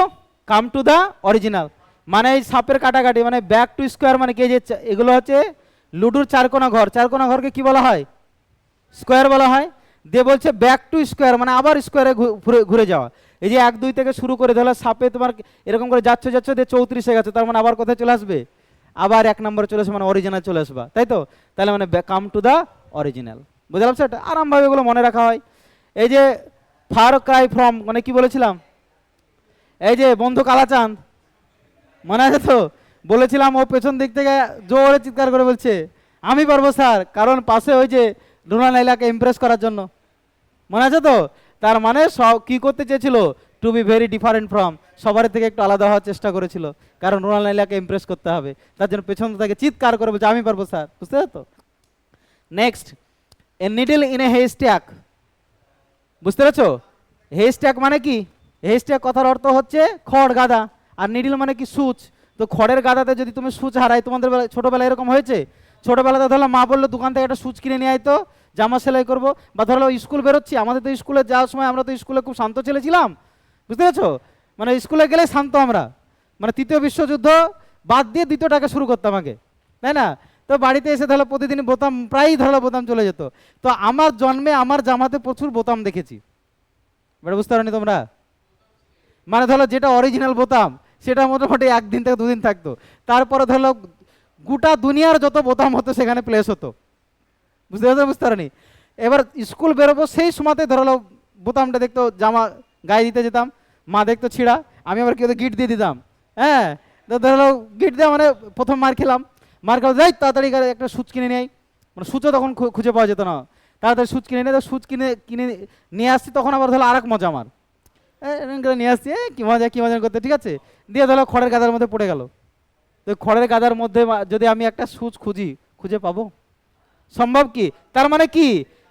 come to the original, মানে এই সাপের কাটাকাটি, মানে ব্যাক টু স্কোয়ার মানে কি? যে এগুলো হচ্ছে লুডুর চারকোনা ঘর, চারকোনা ঘরকে কি বলা হয়? স্কোয়ার বলা হয়। দিয়ে বলছে ব্যাক টু স্কোয়ার মানে আবার স্কোয়ারে ঘুরে যাওয়া। এই যে 1 2 থেকে শুরু করে ধরো সাপে তোমার এরকম করে যাচ্ছে যাচ্ছে দিয়ে 34-এ গেছে, তার মানে আবার কোথায় চলে আসবে? আবার 1 নম্বরে চলে আসবে, মানে অরিজিনাল চলে আসবা, তাই তো? তাহলে মানে কাম টু দ্য অরিজিনাল। বুঝতে পারছো? এটা আরামভাবে এগুলো মনে রাখা হয়। এই যে ফার ক্রাই ফ্রম মানে কি বলেছিলাম? এই যে বন্ধু কালাচাঁদ, মনে আছে তো? বলেছিলাম ও পেছন দিক থেকে জোরে চিৎকার করে বলছে আমি পারবো স্যার, কারণ পাশে ওই যে রুনা লাইলাকে ইমপ্রেস করার জন্য। মনে আছে তো? তার মানে সব কি করতে চেয়েছিল? To be very different from, সবার থেকে একটু আলাদা হওয়ার চেষ্টা করেছিল, কারণ রুনা লাইলাকে ইমপ্রেস করতে হবে, তার জন্য পেছন থেকে চিৎকার করে বলছে আমি পারবো স্যার। বুঝতে তো? Next, a needle in a haystack, বুঝতে পেরেছো? হেস্ট্যাক মানে কি? হেস্ট্যাক কথার অর্থ হচ্ছে খড় গাদা, আর নিডল মানে কি? সূচ। তো খড়ের গাদাতে যদি তুমি সূচ হারাই, তোমাদের ছোটবেলায় এরকম হয়েছে? ছোটবেলাতে ধরো মা বললো দোকান থেকে একটা সূচ কিনে নিয়ে আইতো, জামা সেলাই করবো, বা ধরো স্কুল বেরোচ্ছি, আমাদের তো স্কুলে যাওয়ার সময় আমরা তো স্কুলে খুব শান্ত ছেলে ছিলাম, বুঝতে পেরেছো? মানে স্কুলে গেলে শান্ত আমরা, মানে তৃতীয় বিশ্বযুদ্ধ বাদ দিয়ে দ্বিতীয়টাকে শুরু করতাম আগে, তাই না? তো বাড়িতে এসে ধরো প্রতিদিন বোতাম, প্রায়ই ধরো বোতাম চলে যেত। তো আমার জন্মে আমার জামাতে প্রচুর বোতাম দেখেছি, বেটা বুঝতে পারোনি তোমরা? মানে ধরো যেটা অরিজিনাল বোতাম সেটা মোটামুটি 1 দিন থেকে 2 দিন থাকতো, তারপরে ধরো গোটা দুনিয়ার যত বোতাম হতো সেখানে প্লেস হতো। বুঝতে পারছো? বুঝতে পারি। এবার স্কুল বেরোবো সেই সময়তে ধরো বোতামটা দেখতো, জামা গায়ে দিতে যেতাম, মা দেখতো ছিঁড়া, আমি আবার কেউ গিট দিয়ে দিতাম। হ্যাঁ, তো ধরো গিট দেওয়া মানে প্রথম মার খেলাম, মার খেলাম যাই তাড়াতাড়ি একটা সুচ কিনে নেই, মানে সুচও তখন খুঁজে পাওয়া যেত না, তাড়াতাড়ি সুচ কিনে নিয়ে সুচ কিনে কিনে নিয়ে আসছি, তখন আবার ধরো আর এক মজা আমার, এরকম করে নিয়ে আসছি, কি মজা কি মজা করতে, ঠিক আছে? দিয়ে ধরো খড়ের গাদার মধ্যে পড়ে গেল, তো খড়ের গাদার মধ্যে যদি আমি একটা সুচ খুঁজি, খুঁজে পাবো? সম্ভব কি? তার মানে কি?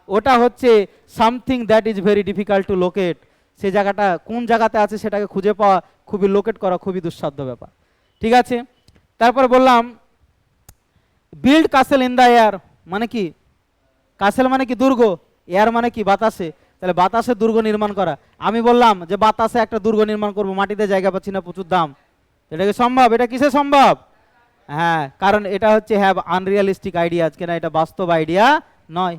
ওটা হচ্ছে something that is very difficult to locate, সে জায়গাটা কোন জায়গাতে আছে সেটাকে খুঁজে পাওয়া খুবই, লোকেট করা খুবই দুঃসাধ্য ব্যাপার, ঠিক আছে? তারপর বললাম বিল্ড কাসেল ইন দ্য এয়ার মানে কি? কাসেল মানে কি? দুর্গ, এয়ার মানে কি? বাতাসে, তাহলে বাতাসে দুর্গ নির্মাণ করা। আমি বললাম যে বাতাসে একটা দুর্গ নির্মাণ করব, মাটিতে জায়গা পাচ্ছি না, প্রচুর দাম, এটা কি সম্ভব? এটা কিসে সম্ভব? হ্যাঁ, কারণ এটা হচ্ছে হ্যাভ আনরিয়ালিস্টিক আইডিয়া, আজকে না এটা বাস্তব আইডিয়া নয়।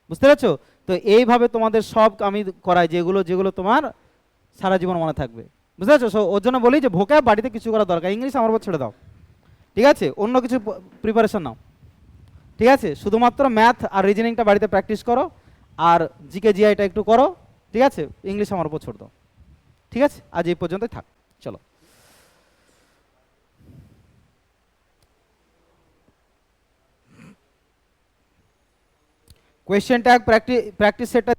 বুঝতে পেরেছো? তো এইভাবে তোমাদের সব আমি করাই, যেগুলো যেগুলো তোমার সারা জীবন মনে থাকবে। বুঝতে পেরেছো? সো ওর জন্য বলি যে ভোকাব বাড়িতে কিছু করা দরকার, ইংলিশ আমার উপর ছেড়ে দাও, ঠিক আছে? অন্য কিছু প্রিপারেশন নাও। ঠিক আছে, শুধুমাত্র ম্যাথ আর রিজনিংটা বাড়িতে প্র্যাকটিস করো, আর জিকে জিআইটা একটু করো। ঠিক আছে, ইংলিশ আমার উপর ছোড় দাও। ঠিক আছে, আজ এই পর্যন্তই থাক। চলো। কোয়েশ্চেন ট্যাগ প্র্যাকটিস সেটটা